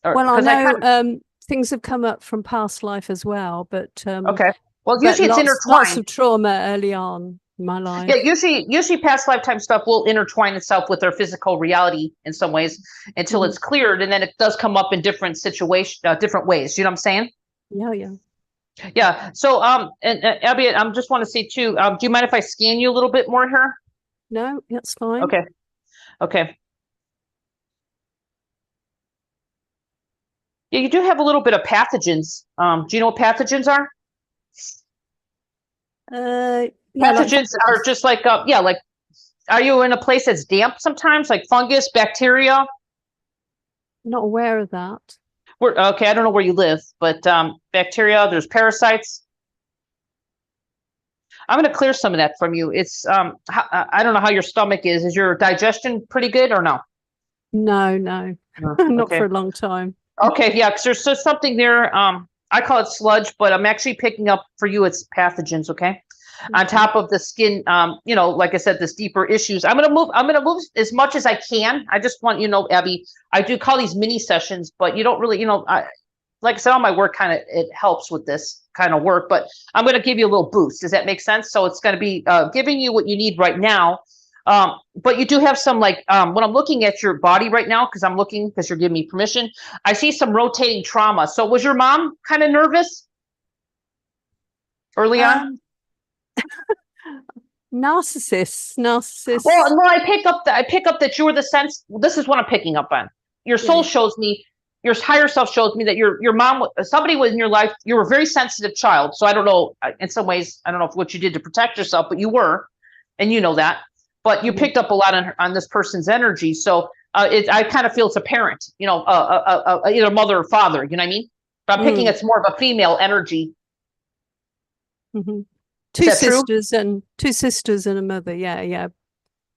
Well, I Because know things have come up from past life as well, but okay. Well, but usually it's lots intertwined. of trauma early on in my life. Yeah, usually past lifetime stuff will intertwine itself with our physical reality in some ways until it's cleared, and then it does come up in different situations, different ways. You know what I'm saying? Yeah, yeah. Yeah. So, and Abby, I just want to say too, do you mind if I scan you a little bit more here? No, that's fine. Okay. Okay. Yeah, you do have a little bit of pathogens. Do you know what pathogens are? Yeah, like Pathogens are just like, like, are you in a place that's damp sometimes, like fungus, bacteria? not aware of that. Okay, I don't know where you live, but bacteria, there's parasites. I'm going to clear some of that from you. It's I don't know how your stomach is. Is your digestion pretty good or no? No, No. not Okay. for a long time. Okay, yeah, because there's just something there. I call it sludge, but I'm actually picking up for you it's pathogens, okay? On top of the skin, like I said, this deeper issues. I'm gonna move as much as I can. I just want Abby, I do call these mini sessions, but you don't really, like I said, all my work kind of it helps with this kind of work, but I'm gonna give you a little boost. Does that make sense? So it's gonna be giving you what you need right now. But you do have some when I'm looking at your body right now, because you're giving me permission, I see some rotating trauma. So was your mom kind of nervous early on? Narcissists. Well, no, I pick up that you were the sense. This is what I'm picking up on. Your soul shows me, your higher self shows me that your mom, somebody was in your life. You were a very sensitive child. So I don't know. In some ways, I don't know what you did to protect yourself, but you were, and you know that. But you picked up a lot on this person's energy. So I kind of feel it's a parent, either mother or father. You know what I mean? But I'm picking it's more of a female energy. Two sisters and a mother. Yeah, yeah.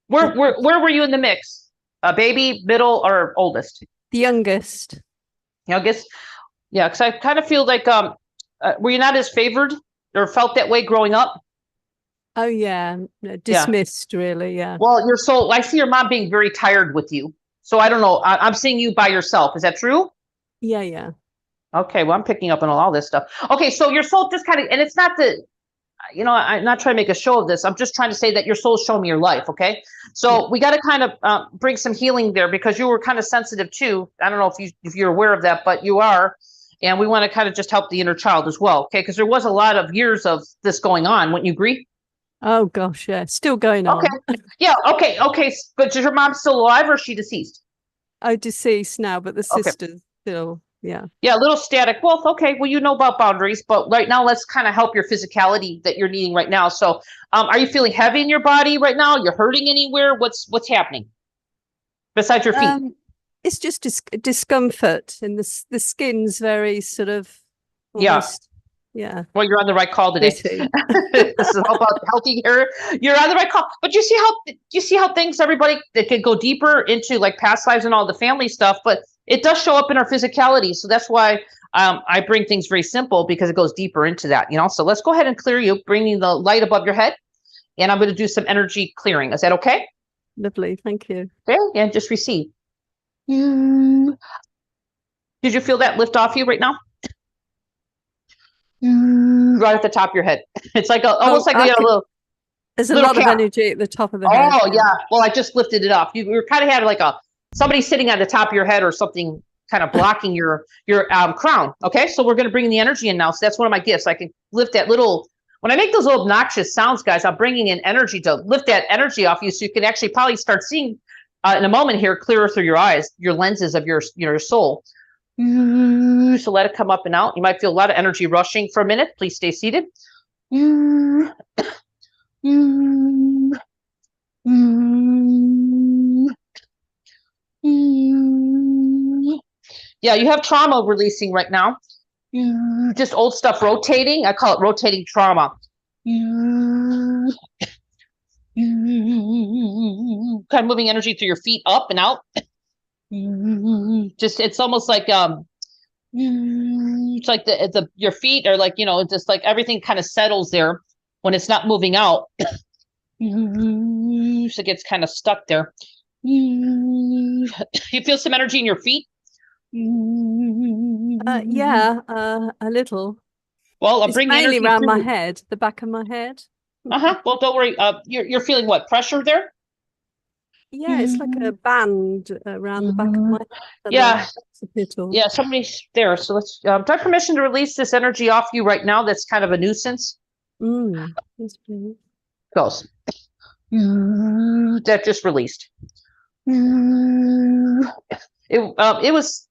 Where were you in the mix? A baby, middle, or oldest? The youngest. Youngest. Yeah, because I kind of feel like were you not as favored or felt that way growing up? Oh yeah, dismissed really. Yeah. Well, your soul. I see your mom being very tired with you. So I don't know. I'm seeing you by yourself. Is that true? Yeah, yeah. Okay. Well, I'm picking up on all this stuff. Okay, so your soul just kind of, and it's not that. I'm not trying to make a show of this. I'm just trying to say that your soul's showing me your life. Okay. So we got to kind of bring some healing there because you were kind of sensitive too. I don't know if you're aware of that, but you are. And we want to kind of just help the inner child as well. Okay. Because there was a lot of years of this going on. Wouldn't you agree? Oh gosh. Yeah. Still going on. Okay. Yeah. Okay. Okay. But is your mom still alive or is she deceased? Oh, deceased now, but the sister's still. Yeah. Yeah, a little static. Well, okay. Well, you know about boundaries, but right now let's kind of help your physicality that you're needing right now. So, are you feeling heavy in your body right now? You're hurting anywhere? What's happening besides your feet? It's just discomfort, and the skin's very sort of Yeah. almost, yeah, Well, you're on the right call today. bitty. This is all about healthy hair. You're on the right call. But you see how things, everybody, that could go deeper into like past lives and all the family stuff, but it does show up in our physicality. So that's why I bring things very simple, because it goes deeper into that, you know? So let's go ahead and clear you, bringing the light above your head. And I'm going to do some energy clearing. Is that okay? Lovely, thank you. Okay. And just receive. Did you feel that lift off you right now? Right at the top of your head. It's like almost like a little. There's a little lot of cap. energy at the top of the head. Oh yeah. Well, I just lifted it up. You were kind of had like somebody sitting on the top of your head or something, kind of blocking your crown. Okay, so we're going to bring the energy in now. So that's one of my gifts. I can lift that little. When I make those little obnoxious sounds, guys, I'm bringing in energy to lift that energy off you, so you can actually probably start seeing in a moment here clearer through your eyes, your lenses of your soul. So let it come up and out. You might feel a lot of energy rushing for a minute. Please stay seated. Yeah, you have trauma releasing right now. Just old stuff rotating. I call it rotating trauma. Kind of moving energy through your feet up and out. Just it's almost like it's like your feet are like, you know, just like everything kind of settles there when it's not moving out. So it gets kind of stuck there. You feel some energy in your feet? Yeah, a little. Well, I'll It's bring mainly energy around my through. head, the back of my head. Well, don't worry. You're feeling what? Pressure there? Yeah, it's like a band around the back of my head. And Yeah. occipital. Yeah, somebody's there. So let's do I have permission to release this energy off you right now that's kind of a nuisance? Yes, please. Goes. That just released. It was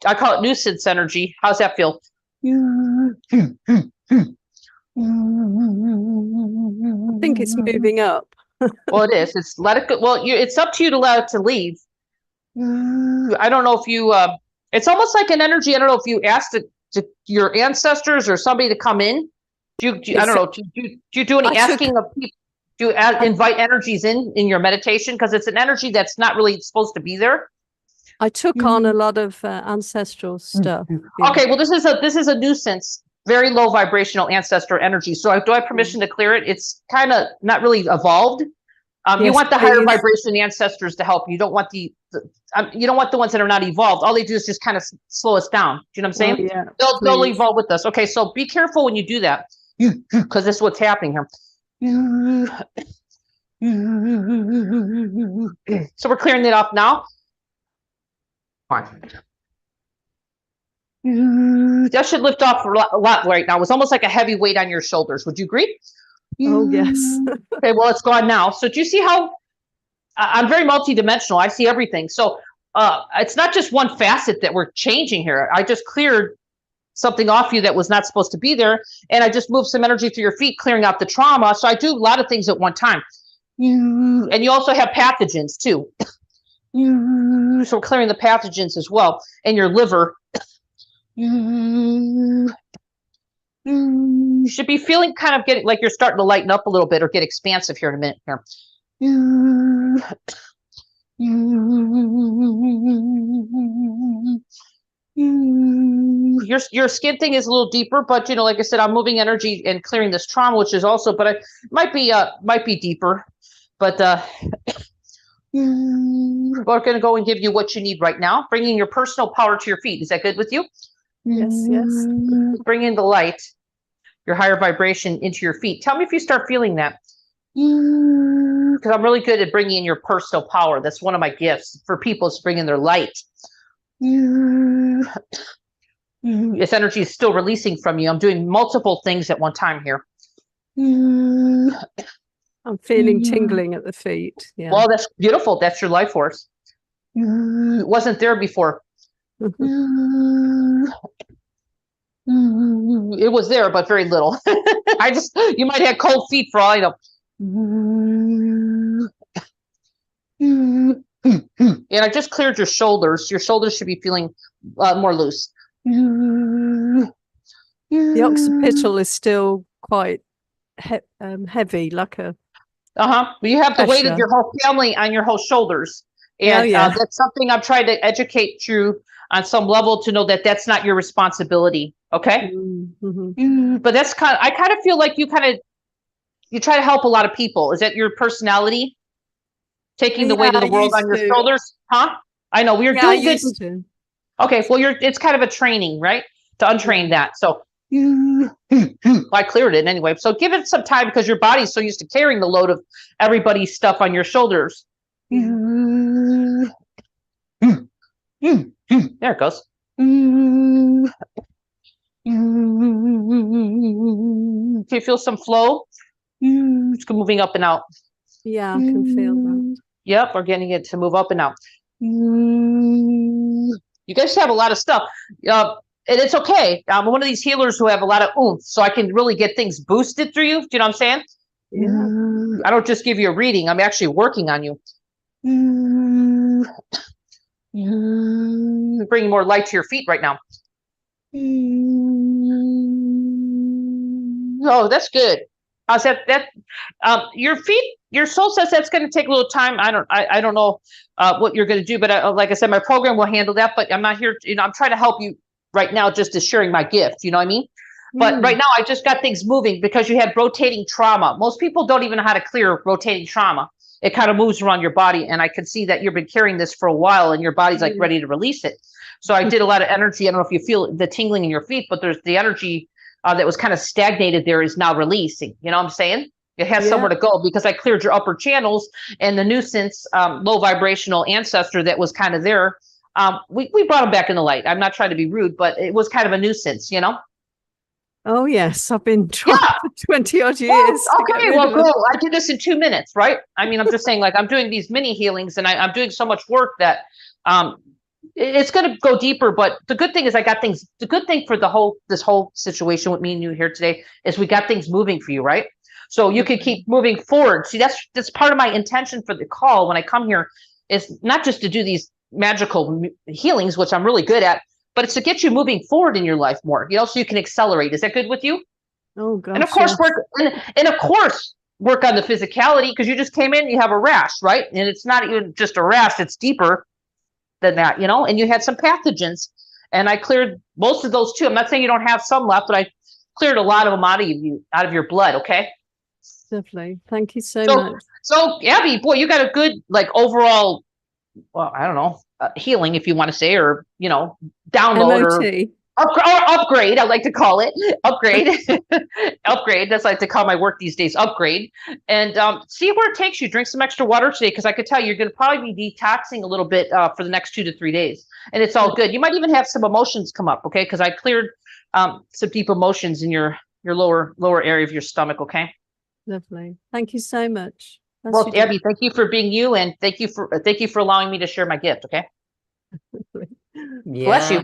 I call it nuisance energy. How's that feel? I think it's moving up. Well, it is. It's let it go. Well, it's up to you to allow it to leave. I don't know if you. It's almost like an energy. I don't know if you asked your ancestors or somebody to come in. I don't know. Do you do any asking of people? Do you invite energies in your meditation? Because it's an energy that's not really supposed to be there. I took on a lot of ancestral stuff. Yeah. Okay, well, this is a nuisance, very low vibrational ancestor energy. So do I have permission to clear it? It's kind of not really evolved. You Yes, want the higher please. vibration ancestors to help you. You don't want you don't want the ones that are not evolved. All they do is just kind of slow us down. Do you know what I'm saying? Yeah, They'll evolve with us. Okay, so be careful when you do that, because this is what's happening here. So we're clearing that off now. Fine. That should lift off a lot right now. It's almost like a heavy weight on your shoulders. Would you agree? Oh, yes. Okay, well, it's gone now. So do you see how I'm very multidimensional? I see everything. So it's not just one facet that we're changing here. I just cleared something off you that was not supposed to be there. And I just moved some energy through your feet, clearing out the trauma. So I do a lot of things at one time. And you also have pathogens too. So we're clearing the pathogens as well. And your liver. You should be feeling kind of getting like you're starting to lighten up a little bit or get expansive here in a minute here. Your skin thing is a little deeper, but you know, like I said, I'm moving energy and clearing this trauma, which is also, but it might be deeper. But we're going to go and give you what you need right now, bringing your personal power to your feet. Is that good with you? Yes, yes. Bringing the light, your higher vibration into your feet. Tell me if you start feeling that. Because I'm really good at bringing in your personal power. That's one of my gifts for people, is bringing their light. This energy is still releasing from you. I'm doing multiple things at one time here. I'm feeling tingling at the feet. Yeah. Well, that's beautiful. That's your life force. It wasn't there before. It was there, but very little. You might have cold feet for all I know. And I just cleared your shoulders. Your shoulders should be feeling more loose. The occipital is still quite heavy, like a Well, you have the weight of pressure. your whole family on your whole shoulders. And Oh, yeah. that's something I'm trying to educate you on some level to know that that's not your responsibility. Okay. Mm-hmm. But I kind of feel like you try to help a lot of people. Is that your personality? Taking the Yeah, weight of I the world on used your to. shoulders? Huh? I know we're Yeah, I doing good. used to. Okay. Well, it's kind of a training, right? To untrain that. So I cleared it anyway. So give it some time because your body's so used to carrying the load of everybody's stuff on your shoulders. There it goes. Do you feel some flow? It's moving up and out. Yeah, I can feel that. Yep, we're getting it to move up and out. You guys have a lot of stuff. And it's okay. I'm one of these healers who have a lot of oomph, so I can really get things boosted through you. Do you know what I'm saying? Yeah. I don't just give you a reading. I'm actually working on you. Bringing more light to your feet right now. Oh, that's good. How's that? Your feet, your soul says that's going to take a little time. I don't know what you're going to do, but like I said, my program will handle that. But I'm not here. I'm trying to help you right now, just as sharing my gift. You know what I mean? But right now, I just got things moving because you had rotating trauma. Most people don't even know how to clear rotating trauma. It kind of moves around your body, and I can see that you've been carrying this for a while, and your body's like ready to release it. So I did a lot of energy. I don't know if you feel the tingling in your feet, but there's the energy that was kind of stagnated there is now releasing. You know what I'm saying? It has somewhere to go because I cleared your upper channels and the nuisance, low vibrational ancestor that was kind of there. We brought them back in the light. I'm not trying to be rude, but it was kind of a nuisance, you know? Oh, yes. I've been trying Yeah. for 20 odd years Well, to get okay, rid well, of them. girl, I did this in 2 minutes, right? I mean, I'm just saying, like, I'm doing these mini healings and I'm doing so much work that it's going to go deeper. But the good thing is I got things. The good thing for this whole situation with me and you here today is we got things moving for you, right? So you can keep moving forward. See, that's part of my intention for the call when I come here is not just to do these magical healings, which I'm really good at, but it's to get you moving forward in your life more, so you can accelerate. Is that good with you? Oh, gosh. And of course, work on the physicality because you just came in, you have a rash, right? And it's not even just a rash, it's deeper than that, and you had some pathogens. And I cleared most of those too. I'm not saying you don't have some left, but I cleared a lot of them out of your blood, okay? Lovely. Thank you so much. So Abby, boy, you got a good overall, well, I don't know, healing if you want to say, or download MOT. or upgrade, I like to call it upgrade. Upgrade, that's like to call my work these days, upgrade. And see where it takes you. Drink some extra water today because I could tell you're going to probably be detoxing a little bit for the next 2 to 3 days, and it's all good. You might even have some emotions come up, okay? Because I cleared some deep emotions in your lower area of your stomach, okay? Lovely. Thank you so much. Well, Abby, thank you for being you, and thank you for allowing me to share my gift, okay? Bless you.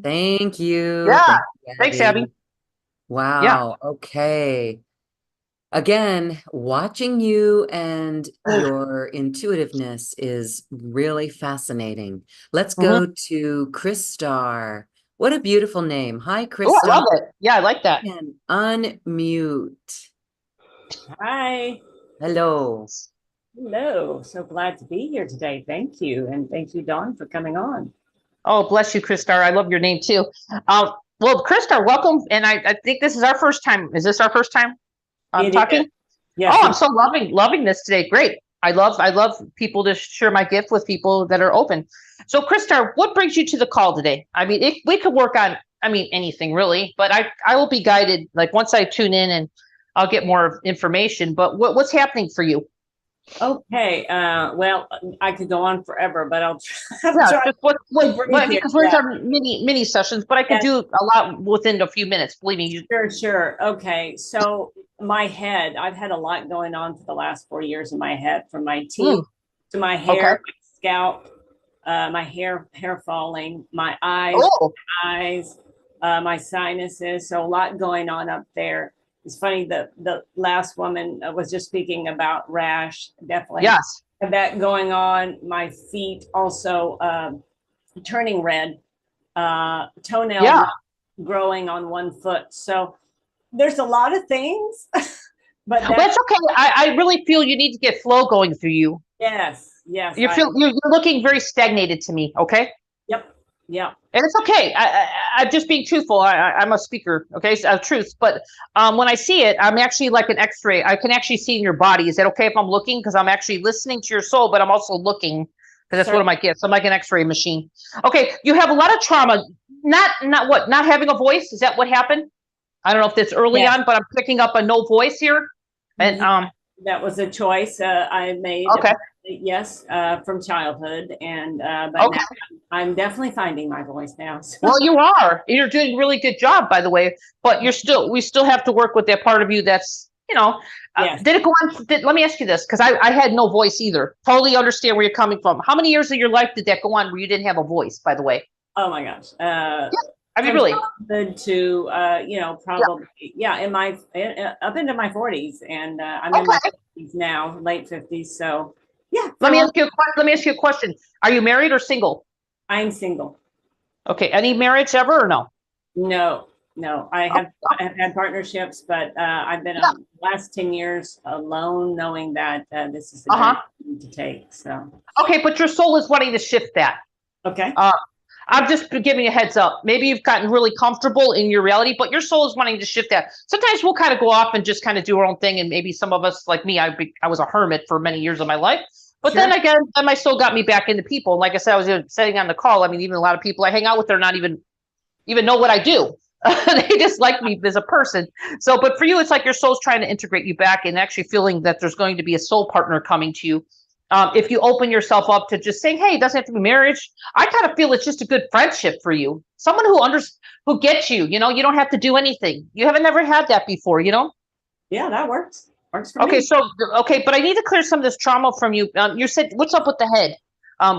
Thank you. Yeah. Thank you, Thanks, Abby. Wow. Yeah. Okay. Again, watching you and your intuitiveness is really fascinating. Let's go to Krystal. What a beautiful name. Hi, Krystal. Oh, I love it. Yeah, I like that. And unmute. Hi. Hello. Hello. So glad to be here today. Thank you. And thank you, Dawn, for coming on. Oh, bless you, Krystal. I love your name too. Well, Krystal, welcome. And I think this is our first time. Is this our first time talking? Yes. Oh, I'm so loving this today. Great. I love people to share my gift with people that are open. So, Krystal, what brings you to the call today? I mean, we could work on, anything really, but I will be guided. Like once I tune in and I'll get more information. But what's happening for you? Okay. Well, I could go on forever, but I'll try. Just because we're in mini sessions, but I could do a lot within a few minutes. Believe me. Sure. Okay. So my head, I've had a lot going on for the last 4 years in my head, from my teeth to my hair, my scalp. my hair falling, my eyes, Oh, my sinuses. So a lot going on up there. It's funny that the last woman was just speaking about rash. Definitely yes. have that going on. My feet also turning red, toenail Yeah. growing on one foot. So there's a lot of things, but Well, it's okay. I really feel you need to get flow going through you. yes, You're looking very stagnated to me. Okay. yep, yep. And it's okay. I'm just being truthful. I'm a speaker, okay, so, truth. But when I see it, I'm actually like an X-ray. I can actually see in your body. Is that okay if I'm looking? Because I'm actually listening to your soul, but I'm also looking because that's one of my gifts. I'm like an X-ray machine. Okay, you have a lot of trauma. Not having a voice. Is that what happened? I don't know if that's early Yes. on, but I'm picking up a no voice here. And That was a choice I made. Okay. Yes, from childhood, and but Okay. now I'm definitely finding my voice now. So. Well, you are. You're doing a really good job, by the way. But we still have to work with that part of you that's, Yes. did it go on? Let me ask you this, because I had no voice either. Totally understand where you're coming from. How many years of your life did that go on where you didn't have a voice, by the way? Oh my gosh. I mean, really? Childhood to probably in my up into my 40s, and I'm in my 50s now, late 50s. So yeah. Let me ask you a question. Are you married or single? I'm single. Okay. Any marriage ever or no? No. I have had partnerships, but I've been the last 10 years alone, knowing that this is the journey I need to take. So okay, but your soul is wanting to shift that. okay. I'm just giving you a heads up. Maybe you've gotten really comfortable in your reality, but your soul is wanting to shift that. Sometimes we'll kind of go off and just kind of do our own thing. And maybe some of us, like me, I was a hermit for many years of my life. But then again, my soul got me back into people. And like I said, I was saying on the call, I mean, even a lot of people I hang out with, they're not even know what I do. They just like me as a person. So, but for you, it's like your soul's trying to integrate you back and actually feeling that there's going to be a soul partner coming to you. If you open yourself up to just saying, hey, it doesn't have to be marriage. I kind of feel it's just a good friendship for you. Someone who gets you, you don't have to do anything. You haven't never had that before, Yeah, that works. Works for me. Okay. But I need to clear some of this trauma from you. You said, what's up with the head?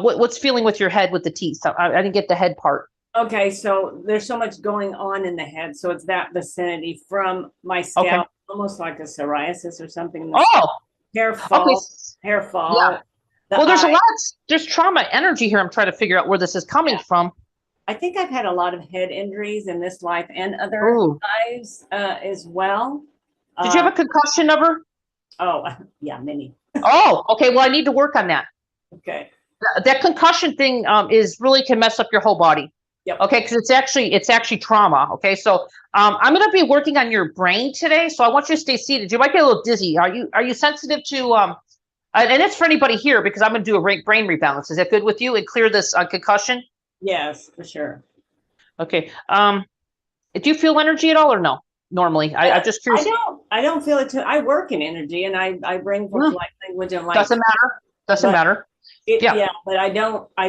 What's feeling with your head with the teeth? I didn't get the head part. Okay, so there's so much going on in the head. So it's that vicinity from my scalp, almost like a psoriasis or something. Hair fall. Yeah. Well, there's trauma energy here. I'm trying to figure out where this is coming from. I think I've had a lot of head injuries in this life and other lives as well. Did you have a concussion ever? Oh, yeah, many. Oh, okay. Well, I need to work on that. Okay. That concussion thing is really can mess up your whole body. Yep. Okay, because it's actually trauma. Okay, so I'm going to be working on your brain today. So I want you to stay seated. You might get a little dizzy. Are you sensitive to and it's for anybody here because I'm going to do a brain rebalance. Is that good with you and clear this concussion? Yes, for sure. Okay. Do you feel energy at all or no? Normally, I'm just curious. I don't feel it too. I work in energy and I bring forth light language and light. Doesn't matter. But I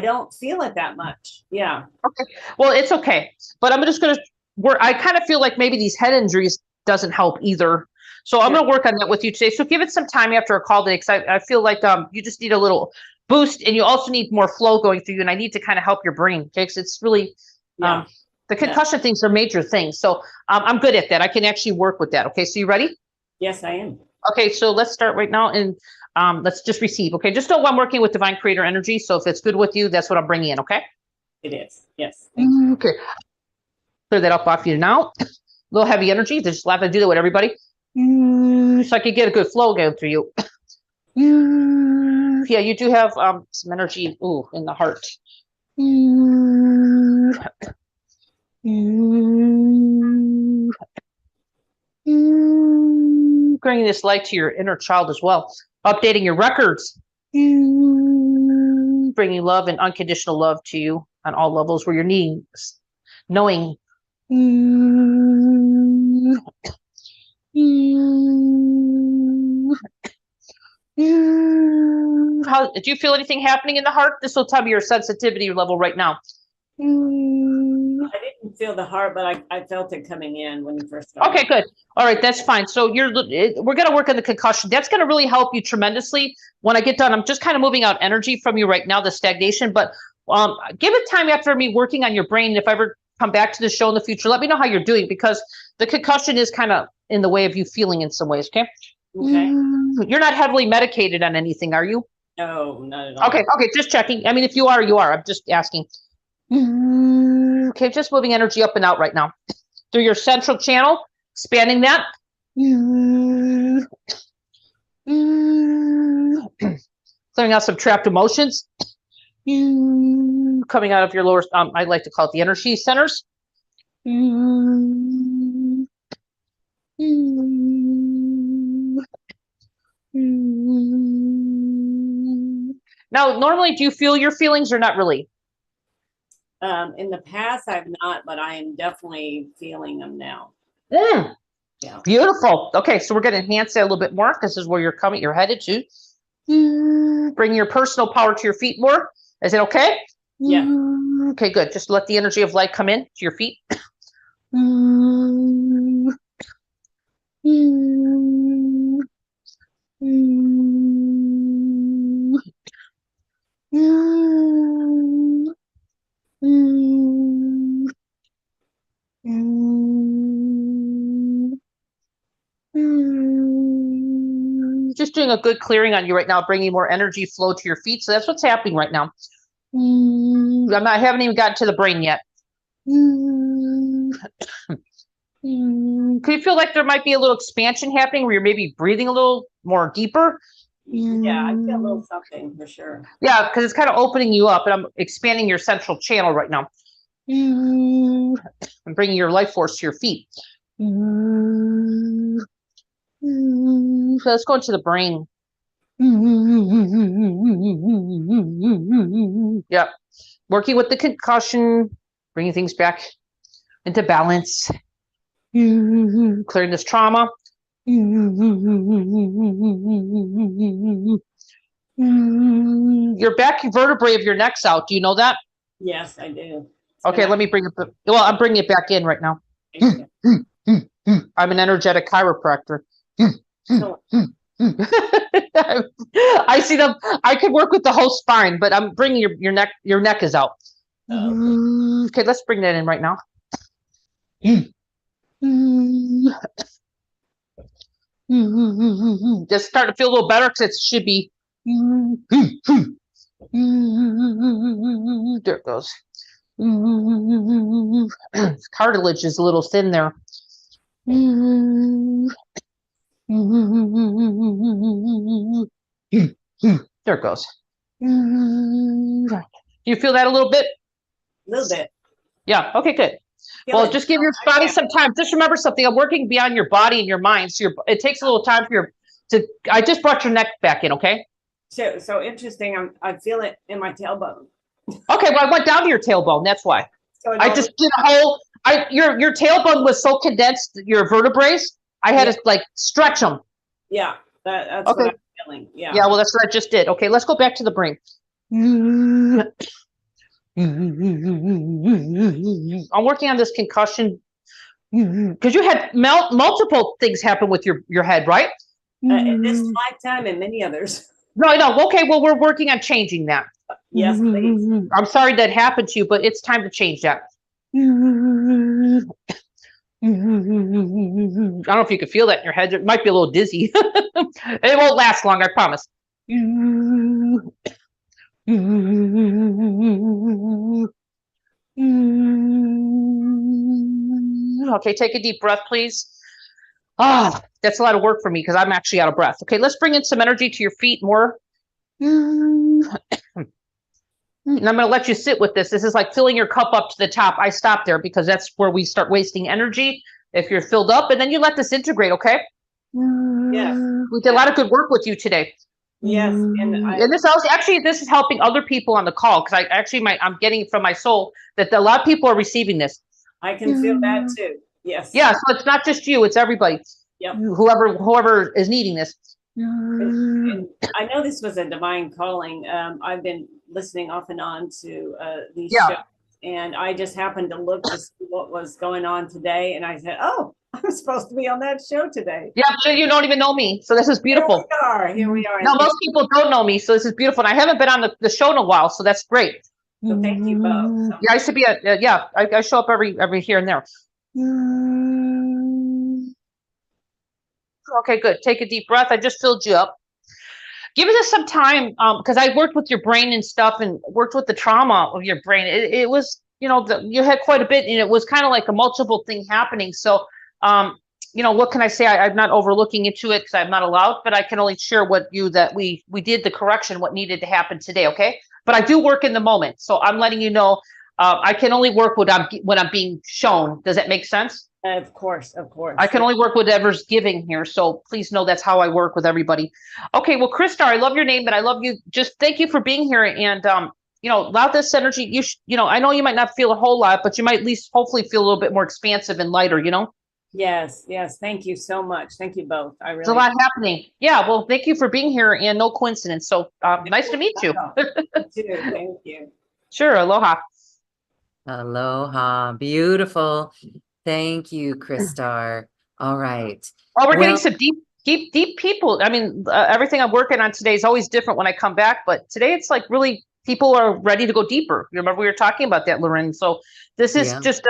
don't feel it that much. Yeah. Okay. Well, it's okay. But I'm just going to work. I kind of feel like maybe these head injuries doesn't help either. So I'm going to work on that with you today. So give it some time after a call today because I feel like you just need a little boost and you also need more flow going through you. And I need to kind of help your brain. Okay. Because it's really the concussion things are major things. So I'm good at that. I can actually work with that. Okay. So you ready? Yes, I am. Okay. So let's start right now and let's just receive. Okay. Just know I'm working with divine creator energy. So if it's good with you, that's what I'm bringing in. Okay. It is. Yes. Okay. Clear that up off you now. A little heavy energy. Just have to do that with everybody. So I could get a good flow going through you. Yeah, you do have some energy in the heart. Bringing this light to your inner child as well. Updating your records. Bringing love and unconditional love to you on all levels where you're needing, knowing. How do you feel anything happening in the heart? This will tell me your sensitivity level right now. I didn't feel the heart, but I felt it coming in when you first started. Okay, good. All right, that's fine. So we're going to work on the concussion. That's going to really help you tremendously. When I get done, I'm just kind of moving out energy from you right now, the stagnation. But Give it time after me working on your brain. If I ever come back to the show in the future, let me know how you're doing, because the concussion is kind of in the way of you feeling in some ways. Okay. Okay. You're not heavily medicated on anything, are you? No, not at all. Okay. Just checking. I mean, if you are, you are. I'm just asking. Okay. Just moving energy up and out right now through your central channel, expanding that. Clearing out some trapped emotions. Coming out of your lower, I like to call it the energy centers. Now, normally, do you feel your feelings or not really? In the past, I've not, but I am definitely feeling them now. Yeah. Beautiful. Okay, so we're going to enhance that a little bit more. This is where you're headed to. Bring your personal power to your feet more. Is it okay? Yeah. Okay, good. Just let the energy of light come in to your feet. Just doing a good clearing on you right now, bringing more energy flow to your feet. So that's what's happening right now. I haven't even gotten to the brain yet. Can you feel like there might be a little expansion happening where you're maybe breathing a little more deeper? Yeah, I feel a little something for sure. Yeah, because it's kind of opening you up, and I'm expanding your central channel right now. I'm bringing your life force to your feet. So let's go into the brain. Yep. Working with the concussion, bringing things back into balance. Clearing this trauma. Your back vertebrae of your neck's out. Do you know that? Yes, I do. Okay, let me bring it. Well, I'm bringing it back in right now. I'm an energetic chiropractor. I see them. I could work with the whole spine, but I'm bringing your neck. Your neck is out. Okay, let's bring that in right now. Just starting to feel a little better because it should be. There it goes. Cartilage is a little thin there. There it goes. Do you feel that a little bit? A little bit. Yeah. Okay, good. Well, just give your body some time. Just remember something. I'm working beyond your body and your mind. So it takes a little time for I just brought your neck back in, okay? So interesting. I feel it in my tailbone. Okay, well, I went down to your tailbone. That's why. So I just did a whole. Your tailbone was so condensed. Your vertebrae. I had to like stretch them. Yeah, that's okay. What I'm feeling. Yeah. Yeah. Well, that's what I just did. Okay, let's go back to the brain. I'm working on this concussion because you had multiple things happen with your head, right? In this lifetime and many others. No. Okay, well, we're working on changing that. Yes, please. I'm sorry that happened to you, but it's time to change that. I don't know if you can feel that in your head. It might be a little dizzy. It won't last long, I promise. Okay, take a deep breath, please. That's a lot of work for me because I'm actually out of breath. Okay, let's bring in some energy to your feet more. And I'm going to let you sit with this. This is like filling your cup up to the top. I stop there because that's where we start wasting energy if you're filled up. And then you let this integrate, okay? Yes. We did a lot of good work with you today. Yes. And this is helping other people on the call because I'm getting from my soul that a lot of people are receiving this. I can feel that too. Yes. Yeah, so it's not just you, it's everybody. Yep. Whoever is needing this. And I know this was a divine calling. I've been listening off and on to these shows, and I just happened to look to see what was going on today, and I said, "Oh, I'm supposed to be on that show today." Yeah, so you don't even know me, so this is beautiful. Here we are. No, most people don't know me, so this is beautiful. And I haven't been on the show in a while, so that's great. So thank you both. Yeah, I should be I show up every here and there. Okay, good. Take a deep breath. I just filled you up. Give us some time, because I worked with your brain and stuff, and worked with the trauma of your brain. It was, you had quite a bit, and it was kind of like a multiple thing happening. So, what can I say? I'm not overlooking into it because I'm not allowed, but I can only share that we did the correction, what needed to happen today. Okay, but I do work in the moment, so I'm letting you know. I can only work when I'm being shown. Does that make sense? Of course, of course. I can only work with whatever's giving here. So please know that's how I work with everybody. Okay, well, Krystal, I love your name, but I love you. Just thank you for being here. And, allow this energy. I know you might not feel a whole lot, but you might at least hopefully feel a little bit more expansive and lighter, Yes, yes. Thank you so much. Thank you both. There's a lot happening. Yeah, well, thank you for being here, and no coincidence. So nice to meet you. Thank you. Sure, aloha. Aloha. Beautiful. Thank you, Krystal. All right. Oh, we're getting Well, some deep people. I mean, everything I'm working on today is always different when I come back, but today it's like really people are ready to go deeper. You remember we were talking about that, Lauren. So this is yeah, just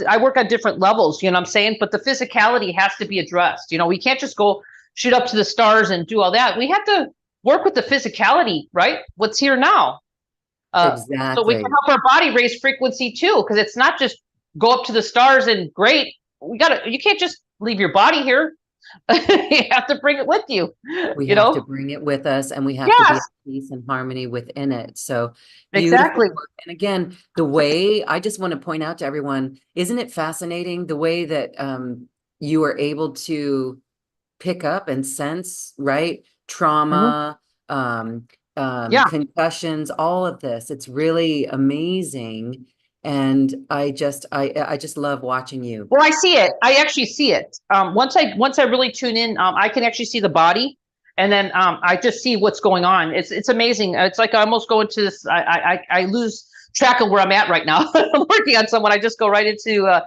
I work on different levels, you know what I'm saying? But the physicality has to be addressed. We can't just go shoot up to the stars and do all that. We have to work with the physicality, right? What's here now. So we can exactly. help our body raise frequency too, because it's not just go up to the stars and great. You can't just leave your body here. You have to bring it with you. We you have know? to bring it with us, and we have to be Yes, at peace and harmony within it. So beautiful exactly. work. And again, the way I just want to point out to everyone, isn't it fascinating the way that you are able to pick up and sense, right? Trauma, Yeah. concussions, all of this. It's really amazing. And I just love watching you. Well, I see it. I actually see it. Once I really tune in, I can actually see the body, and then I just see what's going on. It's amazing. It's like I almost go into this. I lose track of where I'm at right now. I'm working on someone. I just go right into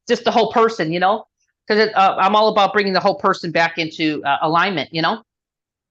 just the whole person, because I'm all about bringing the whole person back into alignment.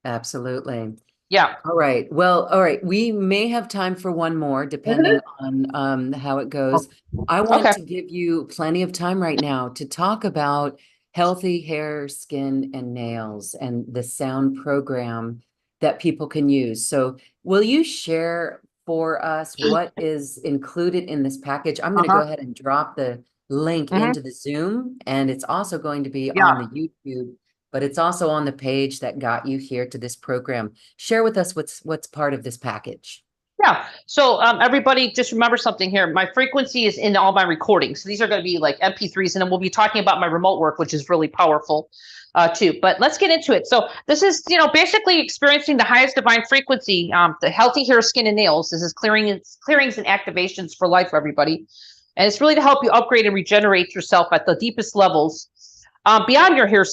Absolutely. Yeah. All right. Well, all right. We may have time for one more, depending on how it goes. I want Okay. to give you plenty of time right now to talk about healthy hair, skin, and nails and the sound program that people can use. So will you share for us what is included in this package? I'm going to go Uh-huh. ahead and drop the link Mhm. into the Zoom, and it's also going to be Yeah. on the YouTube, but it's also on the page that got you here to this program. Share with us what's part of this package. Yeah. So everybody just remember something here. My frequency is in all my recordings. So these are going to be like MP3s, and then we'll be talking about my remote work, which is really powerful too. But let's get into it. So this is, basically experiencing the highest divine frequency, the healthy hair, skin, and nails. This is clearings and activations for life, everybody. And it's really to help you upgrade and regenerate yourself at the deepest levels beyond your hair,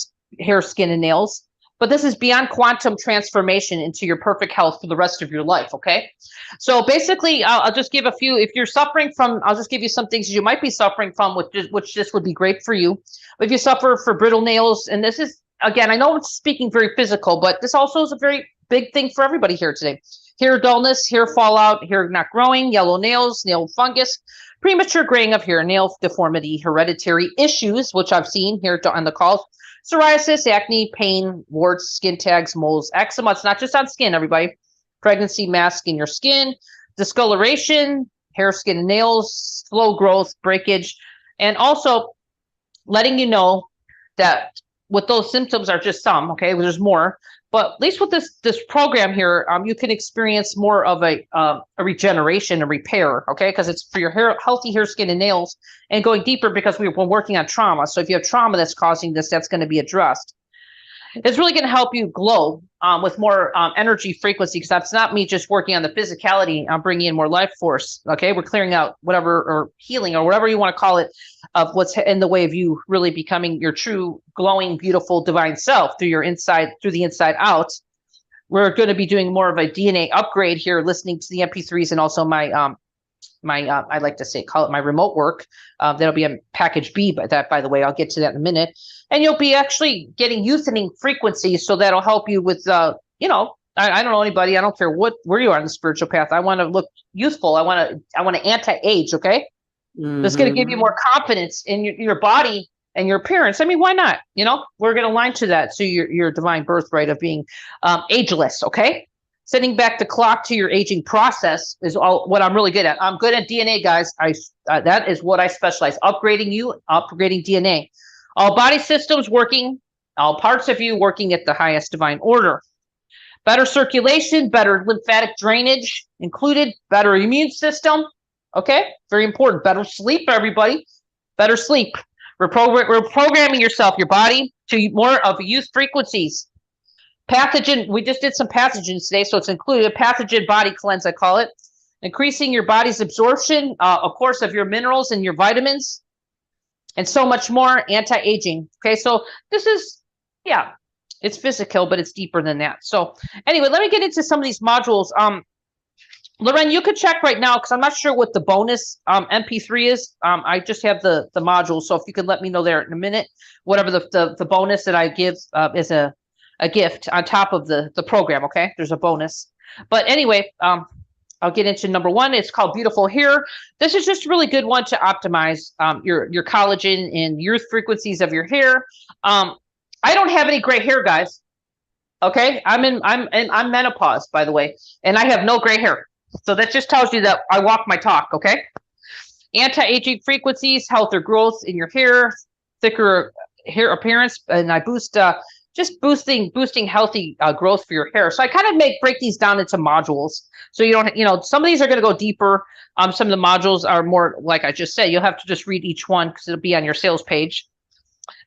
skin, and nails. But this is beyond quantum transformation into your perfect health for the rest of your life. Okay. So basically, I'll just give a few. If you're suffering from, I'll just give you some things you might be suffering from, which this would be great for you. If you suffer for brittle nails, and this is, again, I know it's speaking very physical, but this also is a very big thing for everybody here today. Hair dullness, hair fallout, hair not growing, yellow nails, nail fungus, premature graying of hair, nail deformity, hereditary issues, which I've seen here on the calls. Psoriasis, acne, pain, warts, skin tags, moles, eczema. It's not just on skin, everybody. Pregnancy, mass in your skin, discoloration, hair, skin, and nails, slow growth, breakage, and also letting you know that with those symptoms are just some. Okay, there's more, but at least with this program here, you can experience more of a regeneration, a repair. Okay, because it's for your hair, healthy hair, skin, and nails, and going deeper because we're working on trauma. So if you have trauma that's causing this, that's going to be addressed. It's really going to help you glow with more energy frequency, because that's not me just working on the physicality. I'm bringing in more life force. Okay, we're clearing out whatever, or healing, or whatever you want to call it, of what's in the way of you really becoming your true glowing, beautiful, divine self through the inside out. We're going to be doing more of a DNA upgrade here, listening to the MP3s, and also my I like to call it my remote work. That'll be a package B, but that, by the way, I'll get to that in a minute. And you'll be actually getting youthening frequencies, so that'll help you with I don't know anybody. I don't care where you are on the spiritual path. I want to look youthful. I want to anti-age. Okay. That's going to give you more confidence in your body and your appearance. I mean, why not? You know, we're going to align to that. So your divine birthright of being ageless. Okay. Setting back the clock to your aging process is all what I'm really good at. I'm good at DNA, guys. That is what I specialize. Upgrading you, upgrading DNA. All body systems working, all parts of you working at the highest divine order. Better circulation, better lymphatic drainage included, better immune system. Okay, very important. Better sleep, everybody. Better sleep. We're programming yourself, your body, to more of youth frequencies. Pathogen, we just did some pathogens today, so it's included. A pathogen body cleanse, I call it. Increasing your body's absorption, of course, of your minerals and your vitamins, and so much more. Anti-aging. Okay, so this is, yeah, it's physical, but it's deeper than that. So anyway, let me get into some of these modules. Loren, you could check right now because I'm not sure what the bonus MP3 is. I just have the module, so if you could let me know there in a minute, whatever the bonus that I give is a gift on top of the program. Okay, there's a bonus. But anyway, I'll get into number one. It's called Beautiful Hair. This is just a really good one to optimize your collagen and youth frequencies of your hair. I don't have any gray hair, guys. Okay, I'm menopause, by the way, and I have no gray hair. So that just tells you that I walk my talk. Okay, anti-aging frequencies, healthier growth in your hair, thicker hair appearance, and I boost just boosting healthy growth for your hair. So I kind of break these down into modules. So you don't, some of these are going to go deeper. Some of the modules are more, like I just said, you'll have to just read each one because it'll be on your sales page.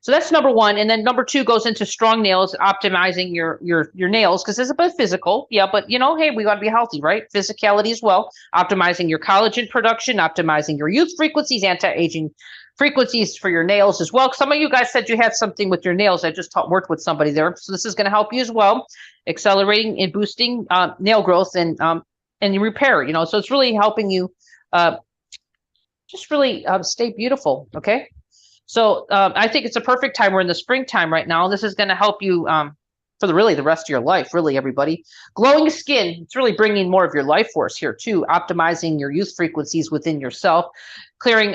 So that's number one. And then number two goes into strong nails, optimizing your nails, because it's a bit physical. Yeah, but hey, we got to be healthy, right? Physicality as well. Optimizing your collagen production, optimizing your youth frequencies, anti-aging frequencies for your nails as well. Some of you guys said you had something with your nails. I just worked with somebody there. So this is going to help you as well. Accelerating and boosting nail growth and repair, so it's really helping you just really stay beautiful. Okay. So I think it's a perfect time. We're in the springtime right now. This is going to help you for the rest of your life, really, everybody. Glowing skin, it's really bringing more of your life force here too, optimizing your youth frequencies within yourself, clearing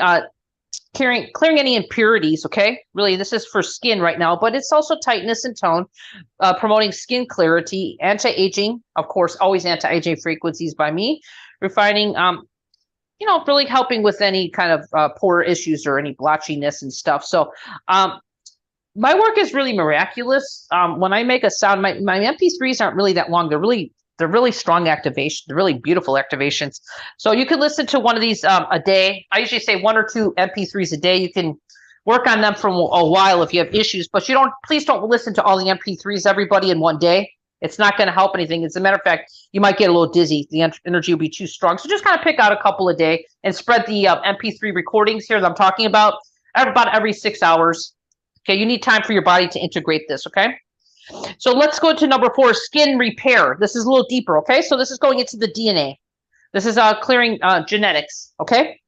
any impurities. Okay, really, this is for skin right now, but it's also tightness and tone, promoting skin clarity, anti-aging, of course, always anti-aging frequencies by me, refining, really helping with any kind of pore issues or any blotchiness and stuff. So my work is really miraculous. When I make a sound, my MP3s aren't really that long. They're really strong activation. They're really beautiful activations. So you can listen to one of these a day. I usually say 1 or 2 MP3s a day. You can work on them for a while if you have issues, but please don't listen to all the MP3s, everybody, in one day. It's not going to help anything. As a matter of fact, you might get a little dizzy. The energy will be too strong. So just kind of pick out a couple a day and spread the MP3 recordings here that I'm talking about every 6 hours. Okay, you need time for your body to integrate this, okay? So let's go to number 4, skin repair. This is a little deeper, okay? So this is going into the DNA. This is clearing genetics, okay?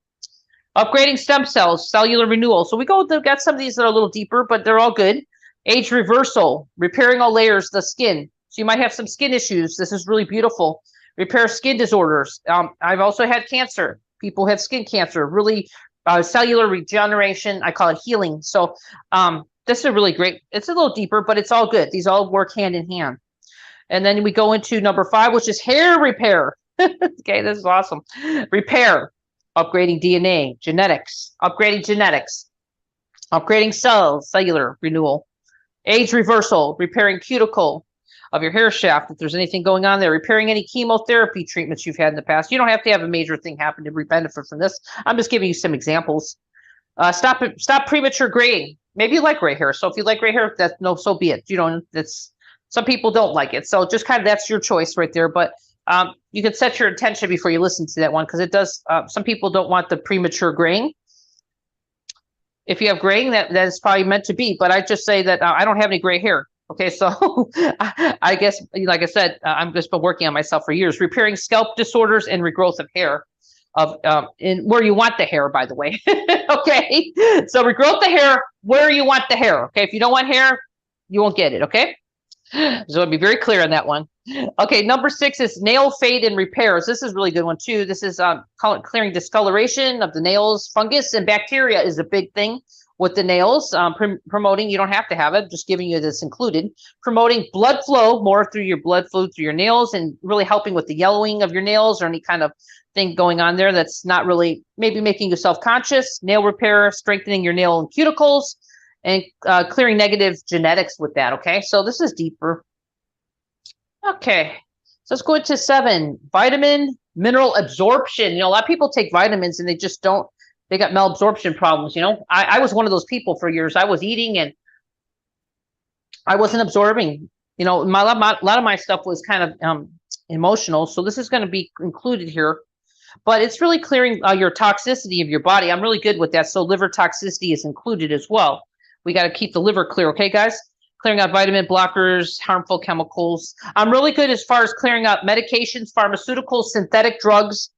Upgrading stem cells, cellular renewal. So we got some of these that are a little deeper, but they're all good. Age reversal, repairing all layers of the skin. So you might have some skin issues. This is really beautiful. Repair skin disorders. I've also had cancer. People have skin cancer, really cellular regeneration. I call it healing. So this is really great. It's a little deeper, but it's all good. These all work hand in hand. And then we go into number 5, which is hair repair. Okay, this is awesome. Repair, upgrading DNA, genetics, upgrading cells, cellular renewal. Age reversal, repairing cuticle of your hair shaft, if there's anything going on there, repairing any chemotherapy treatments you've had in the past. You don't have to have a major thing happen to benefit from this. I'm just giving you some examples. Stop premature graying. Maybe you like gray hair. So if you like gray hair, so be it. That's some people don't like it. So just kind of, that's your choice right there. But you can set your intention before you listen to that one, because it does, some people don't want the premature graying. If you have graying, that is probably meant to be. But I just say that I don't have any gray hair. Okay, so I guess, like I said, I've just been working on myself for years, repairing scalp disorders and regrowth of hair, in where you want the hair, by the way. Okay, so regrowth the hair where you want the hair. Okay, if you don't want hair, you won't get it. Okay, so I'll be very clear on that one. Okay, number 6 is nail fade and repairs. This is a really good one too. This is clearing discoloration of the nails. Fungus and bacteria is a big thing with the nails. Promoting, you don't have to have it, just giving you this included. Promoting blood flow, more through your blood flow through your nails, and really helping with the yellowing of your nails or any kind of thing going on there that's not really maybe making you self-conscious. Nail repair, strengthening your nail and cuticles, and clearing negative genetics with that. Okay, so this is deeper. Okay, so let's go into 7, vitamin mineral absorption. You know, a lot of people take vitamins and they just don't, they got malabsorption problems. You know, I was one of those people for years. I was eating and I wasn't absorbing. You know, a lot of my stuff was kind of emotional. So this is going to be included here, but it's really clearing your toxicity of your body. I'm really good with that. So liver toxicity is included as well. We got to keep the liver clear. Okay, guys? Clearing out vitamin blockers, harmful chemicals. I'm really good as far as clearing out medications, pharmaceuticals, synthetic drugs.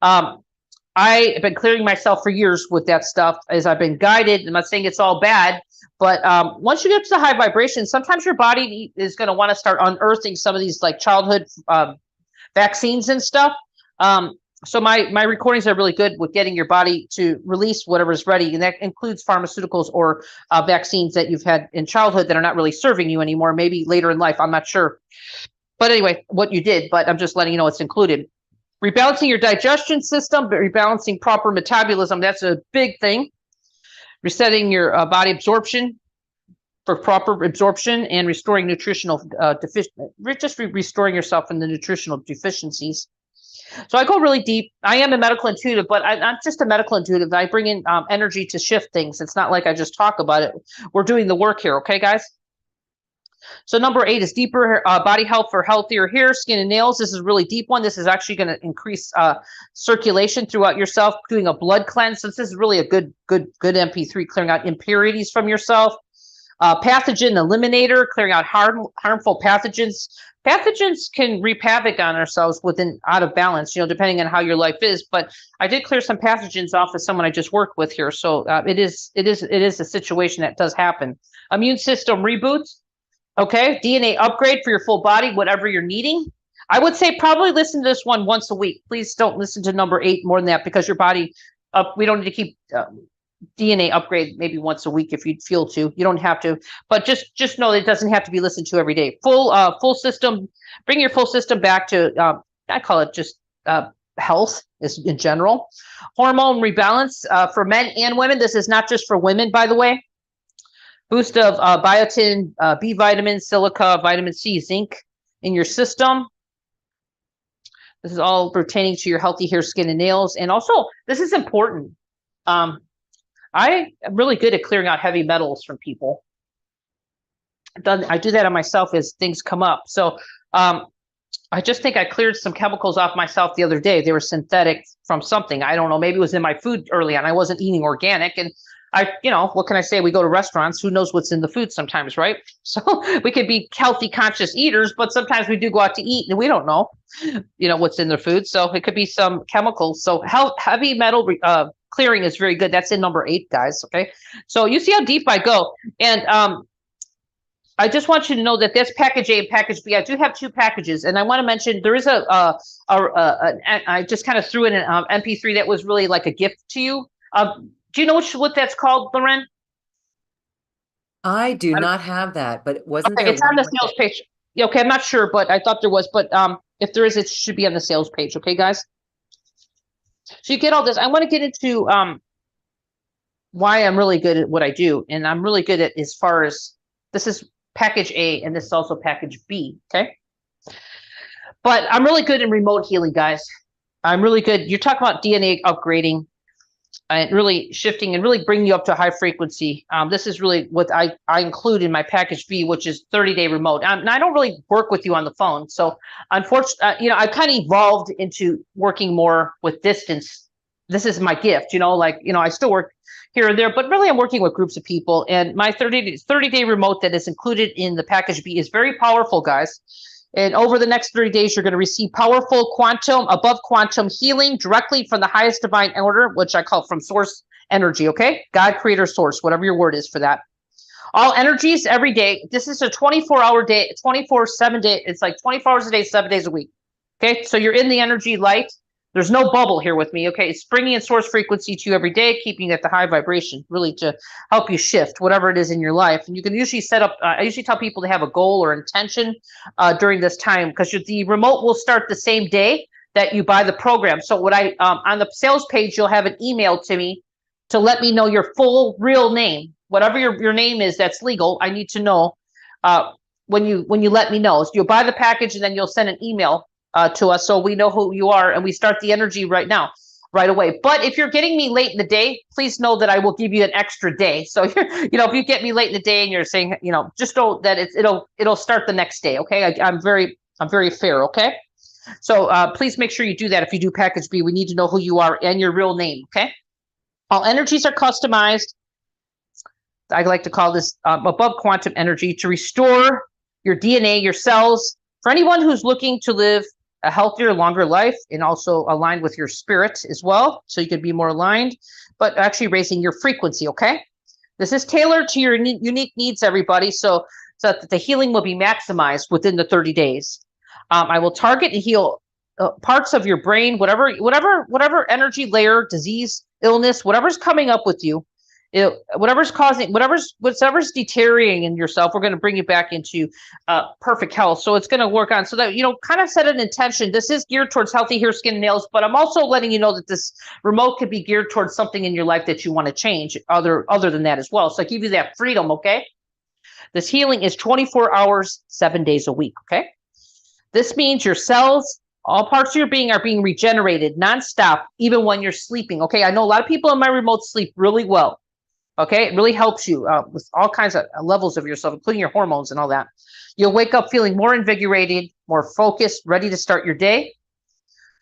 I have been clearing myself for years with that stuff as I've been guided. I'm not saying it's all bad, but once you get to the high vibration, sometimes your body is going to want to start unearthing some of these like childhood vaccines and stuff. So my recordings are really good with getting your body to release whatever's ready. And that includes pharmaceuticals or vaccines that you've had in childhood that are not really serving you anymore, maybe later in life. I'm not sure. But anyway, what you did, but I'm just letting you know it's included. Rebalancing your digestion system, but rebalancing proper metabolism. That's a big thing. Resetting your body absorption for proper absorption and restoring nutritional restoring yourself from the nutritional deficiencies. So I go really deep. I am a medical intuitive, but I'm not just a medical intuitive. I bring in energy to shift things. It's not like I just talk about it. We're doing the work here. Okay, guys? So number 8 is deeper body health for healthier hair, skin, and nails. This is a really deep one. This is actually going to increase circulation throughout yourself, doing a blood cleanse. So this is really a good MP3, clearing out impurities from yourself. Pathogen eliminator, clearing out harmful pathogens. Pathogens can wreak havoc on ourselves within out of balance, you know, depending on how your life is. But I did clear some pathogens off of someone I just worked with here, so it is a situation that does happen. Immune system reboots. Okay, DNA upgrade for your full body, whatever you're needing. I would say probably listen to this one once a week. Please don't listen to number 8 more than that because your body. We don't need to keep. DNA upgrade maybe once a week if you feel to. You don't have to, but just know that it doesn't have to be listened to every day. Full system, bring your full system back to I call it just health is in general. Hormone rebalance for men and women. This is not just for women, by the way. Boost of biotin, B vitamins, silica, vitamin C, zinc in your system. This is all pertaining to your healthy hair, skin, and nails. And also, this is important. I am really good at clearing out heavy metals from people. I do that on myself as things come up. So I just think I cleared some chemicals off myself the other day. They were synthetic from something. I don't know. Maybe it was in my food early on. I wasn't eating organic. And what can I say? We go to restaurants. Who knows what's in the food sometimes, right? So we could be healthy, conscious eaters, but sometimes we do go out to eat and we don't know, what's in their food. So it could be some chemicals. So heavy metal clearing is very good. That's in number 8, guys. Okay. So you see how deep I go. And I just want you to know that that's package A and package B. I do have 2 packages. And I want to mention there is I just kind of threw in an MP3 that was really like a gift to you. Do you know what that's called, Loren? I do not have that, but wasn't there? It's on the sales page. Okay, I'm not sure, but I thought there was. But if there is, it should be on the sales page. Okay, guys? So you get all this. I want to get into why I'm really good at what I do. And I'm really good at as far as this is package A and this is also package B. Okay. But I'm really good in remote healing, guys. I'm really good. You're talking about DNA upgrading and really shifting and really bringing you up to high frequency. This is really what I include in my package B, which is 30-day remote. And I don't really work with you on the phone. So unfortunately, I kind of evolved into working more with distance. This is my gift, I still work here and there, but really I'm working with groups of people. And my 30-day remote that is included in the package B is very powerful, guys. And over the next 30 days, you're going to receive powerful above quantum healing directly from the highest divine order, which I call from source energy, okay? God, creator, source, whatever your word is for that. All energies every day. This is a 24-hour day, 24/7 day. It's like 24 hours a day, 7 days a week. Okay, so you're in the energy light. There's no bubble here with me. Okay, it's bringing in source frequency to you every day, keeping it at the high vibration, really to help you shift whatever it is in your life. And you can usually set up. I usually tell people to have a goal or intention during this time, because the remote will start the same day that you buy the program. So what I on the sales page, you'll have an email to me to let me know your full real name, whatever your name is that's legal. I need to know when you let me know. So you'll buy the package and then you'll send an email to us so we know who you are, and we start the energy right now, right away. But if you're getting me late in the day, please know that I will give you an extra day. So if you get me late in the day and you're saying, just know that it'll start the next day. Okay, I'm very fair. Okay, so please make sure you do that. If you do package B, we need to know who you are and your real name. Okay, all energies are customized. I like to call this above quantum energy to restore your DNA, your cells. For anyone who's looking to live a healthier, longer life, and also aligned with your spirit as well, so you can be more aligned, but actually raising your frequency. Okay, this is tailored to your unique needs, everybody, so that the healing will be maximized within the 30 days. I will target and heal parts of your brain, whatever energy layer, disease, illness, whatever's coming up with you. Whatever's deteriorating in yourself, we're going to bring you back into perfect health. So it's going to work on, so that, kind of set an intention. This is geared towards healthy hair, skin, nails, but I'm also letting you know that this remote could be geared towards something in your life that you want to change other than that as well. So I give you that freedom. Okay. This healing is 24 hours, 7 days a week. Okay. This means your cells, all parts of your being are being regenerated nonstop, even when you're sleeping. Okay. I know a lot of people in my remote sleep really well. Okay, it really helps you with all kinds of levels of yourself, including your hormones and all that. You'll wake up feeling more invigorated, more focused, ready to start your day.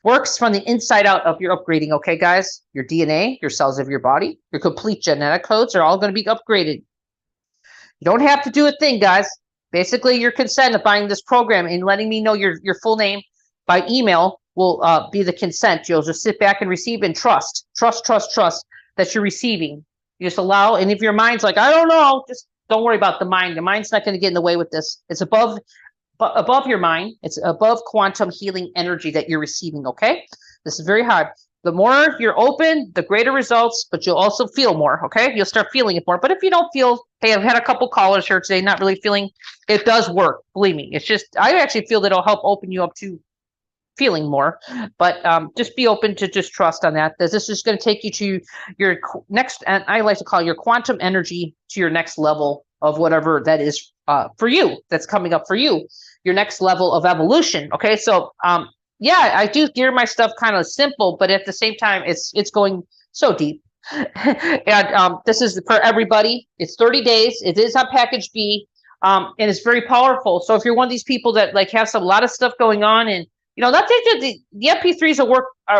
Works from the inside out of your upgrading, okay, guys? Your DNA, your cells of your body, your complete genetic codes are all going to be upgraded. You don't have to do a thing, guys. Basically, your consent of buying this program and letting me know your full name by email will be the consent. You'll just sit back and receive and trust that you're receiving. You just allow, and if your mind's like, I don't know, just don't worry about the mind. The mind's not going to get in the way with this. It's above your mind. It's above quantum healing energy that you're receiving, okay? This is very hard. The more you're open, the greater results, but you'll also feel more, okay? You'll start feeling it more. But if you don't feel, hey, I've had a couple callers here today, not really feeling, it does work. Believe me. It's just, I actually feel that it'll help open you up to feeling more, but just be open to just trust on that. This is going to take you to your next, and I like to call your quantum energy, to your next level of whatever that is for you, that's coming up for you, your next level of evolution. Okay, so yeah, I do gear my stuff kind of simple, but at the same time, it's going so deep. And this is for everybody. It's 30 days. It is on package B, and it's very powerful. So if you're one of these people that like have a lot of stuff going on, and that's it. The MP3s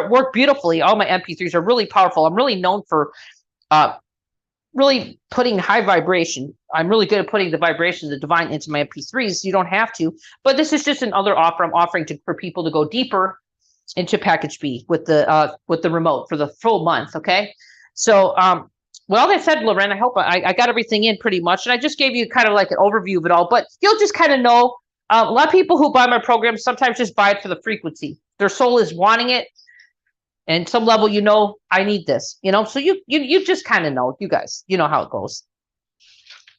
work beautifully. All my MP3s are really powerful. I'm really known for really putting high vibration. I'm really good at putting the vibration of the divine into my MP3s. You don't have to, but this is just another offer I'm offering for people to go deeper into package B with the remote for the full month. Okay, so well, that said, Loren, I hope I got everything in pretty much, and I just gave you kind of like an overview of it all. But you'll just kind of know. A lot of people who buy my program sometimes just buy it for the frequency. Their soul is wanting it, and some level, I need this. So you just kind of know. You guys, you know how it goes.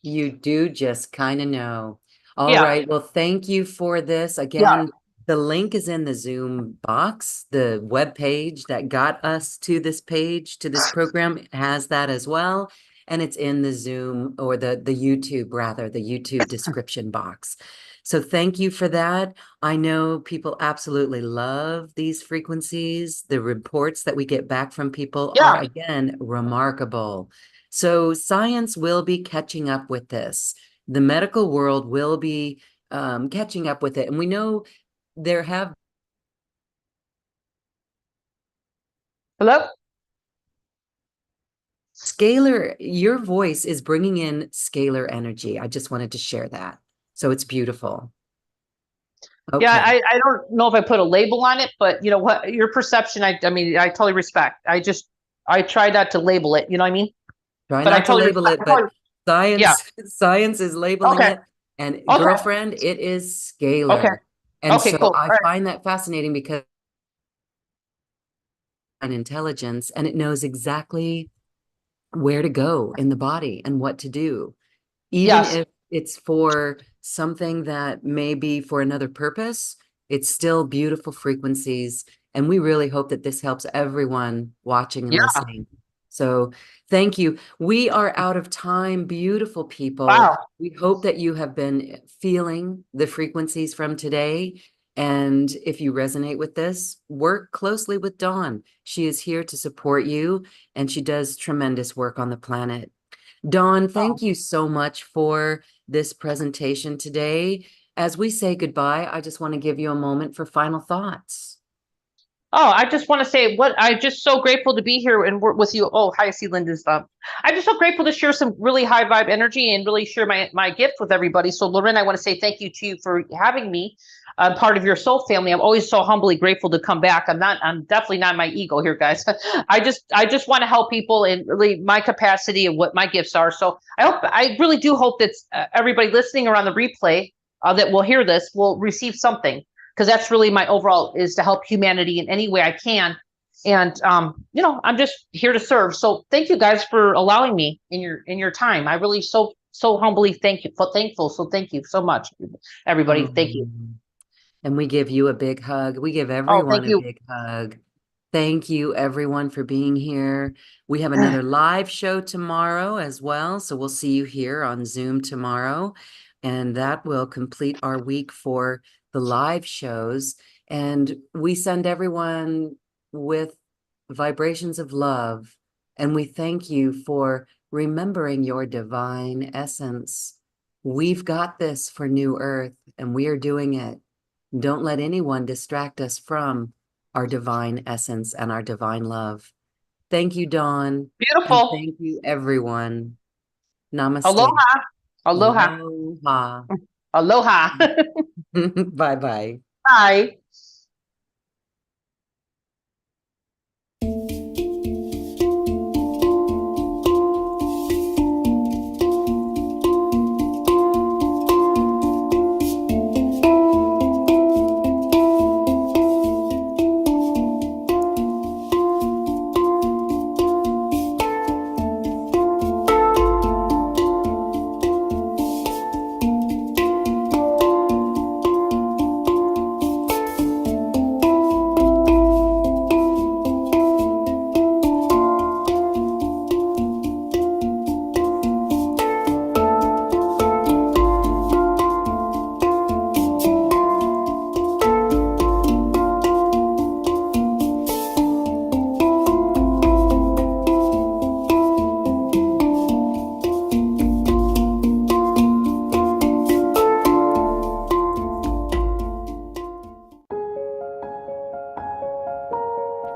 You do just kind of know. All Yeah. right. Well, thank you for this. Again, the link is in the Zoom box. The web page that got us to this page, to this program, has that as well. And it's in the Zoom, or the YouTube, rather, the YouTube description box. So thank you for that. I know people absolutely love these frequencies. The reports that we get back from people are, again, remarkable. So science will be catching up with this. The medical world will be catching up with it. And we know there have... Hello? Scalar, your voice is bringing in scalar energy. I just wanted to share that. So it's beautiful. Okay. Yeah, I don't know if I put a label on it, but you know what, your perception, I mean, I totally respect. I try not to label it, you know what I mean? Try not to label it, but Yeah. Science is labeling Okay. it, and Okay. girlfriend, it is Okay. scalar. And Okay, so cool. I All right. find that fascinating because an intelligence, and it knows exactly where to go in the body and what to do, even Yes. if it's for something that may be for another purpose. It's still beautiful frequencies, and we really hope that this helps everyone watching and Yeah. listening. So thank you. We are out of time, beautiful people. Wow. We hope that you have been feeling the frequencies from today. And if you resonate with this, work closely with Dawn. She is here to support you, and she does tremendous work on the planet. Dawn, thank you so much for this presentation today. As we say goodbye, I just want to give you a moment for final thoughts. Oh, I just want to say what I'm just so grateful to be here and work with you. Oh, hi, I see Linda's up. I'm just so grateful to share some really high vibe energy and really share my gift with everybody. So, Lauren, I want to say thank you to you for having me. I'm part of your soul family. I'm always so humbly grateful to come back. I'm definitely not my ego here, guys. I just want to help people in really my capacity and what my gifts are. So I really do hope that everybody listening or on the replay that will hear this will receive something, because that's really my overall is to help humanity in any way I can. And I'm just here to serve. So thank you guys for allowing me in your time. I really so humbly thankful. So thank you so much, everybody. Thank you. And we give you a big hug. We give Oh, everyone thank a you. big hug. Thank you, everyone, for being here. We have another live show tomorrow as well. So we'll see you here on Zoom tomorrow. And that will complete our week for the live shows. And we send everyone with vibrations of love. And we thank you for remembering your divine essence. We've got this for New Earth, and we are doing it. Don't let anyone distract us from our divine essence and our divine love. Thank you, Dawn. And Beautiful. thank you, everyone. Namaste. Aloha. Aloha. Aloha. Aloha. Bye-bye. Bye.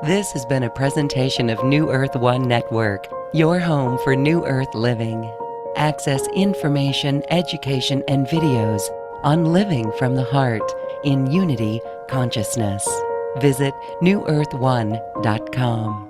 This has been a presentation of New Earth One Network, your home for New Earth living. Access information, education, and videos on living from the heart in unity consciousness. Visit newearth1.com.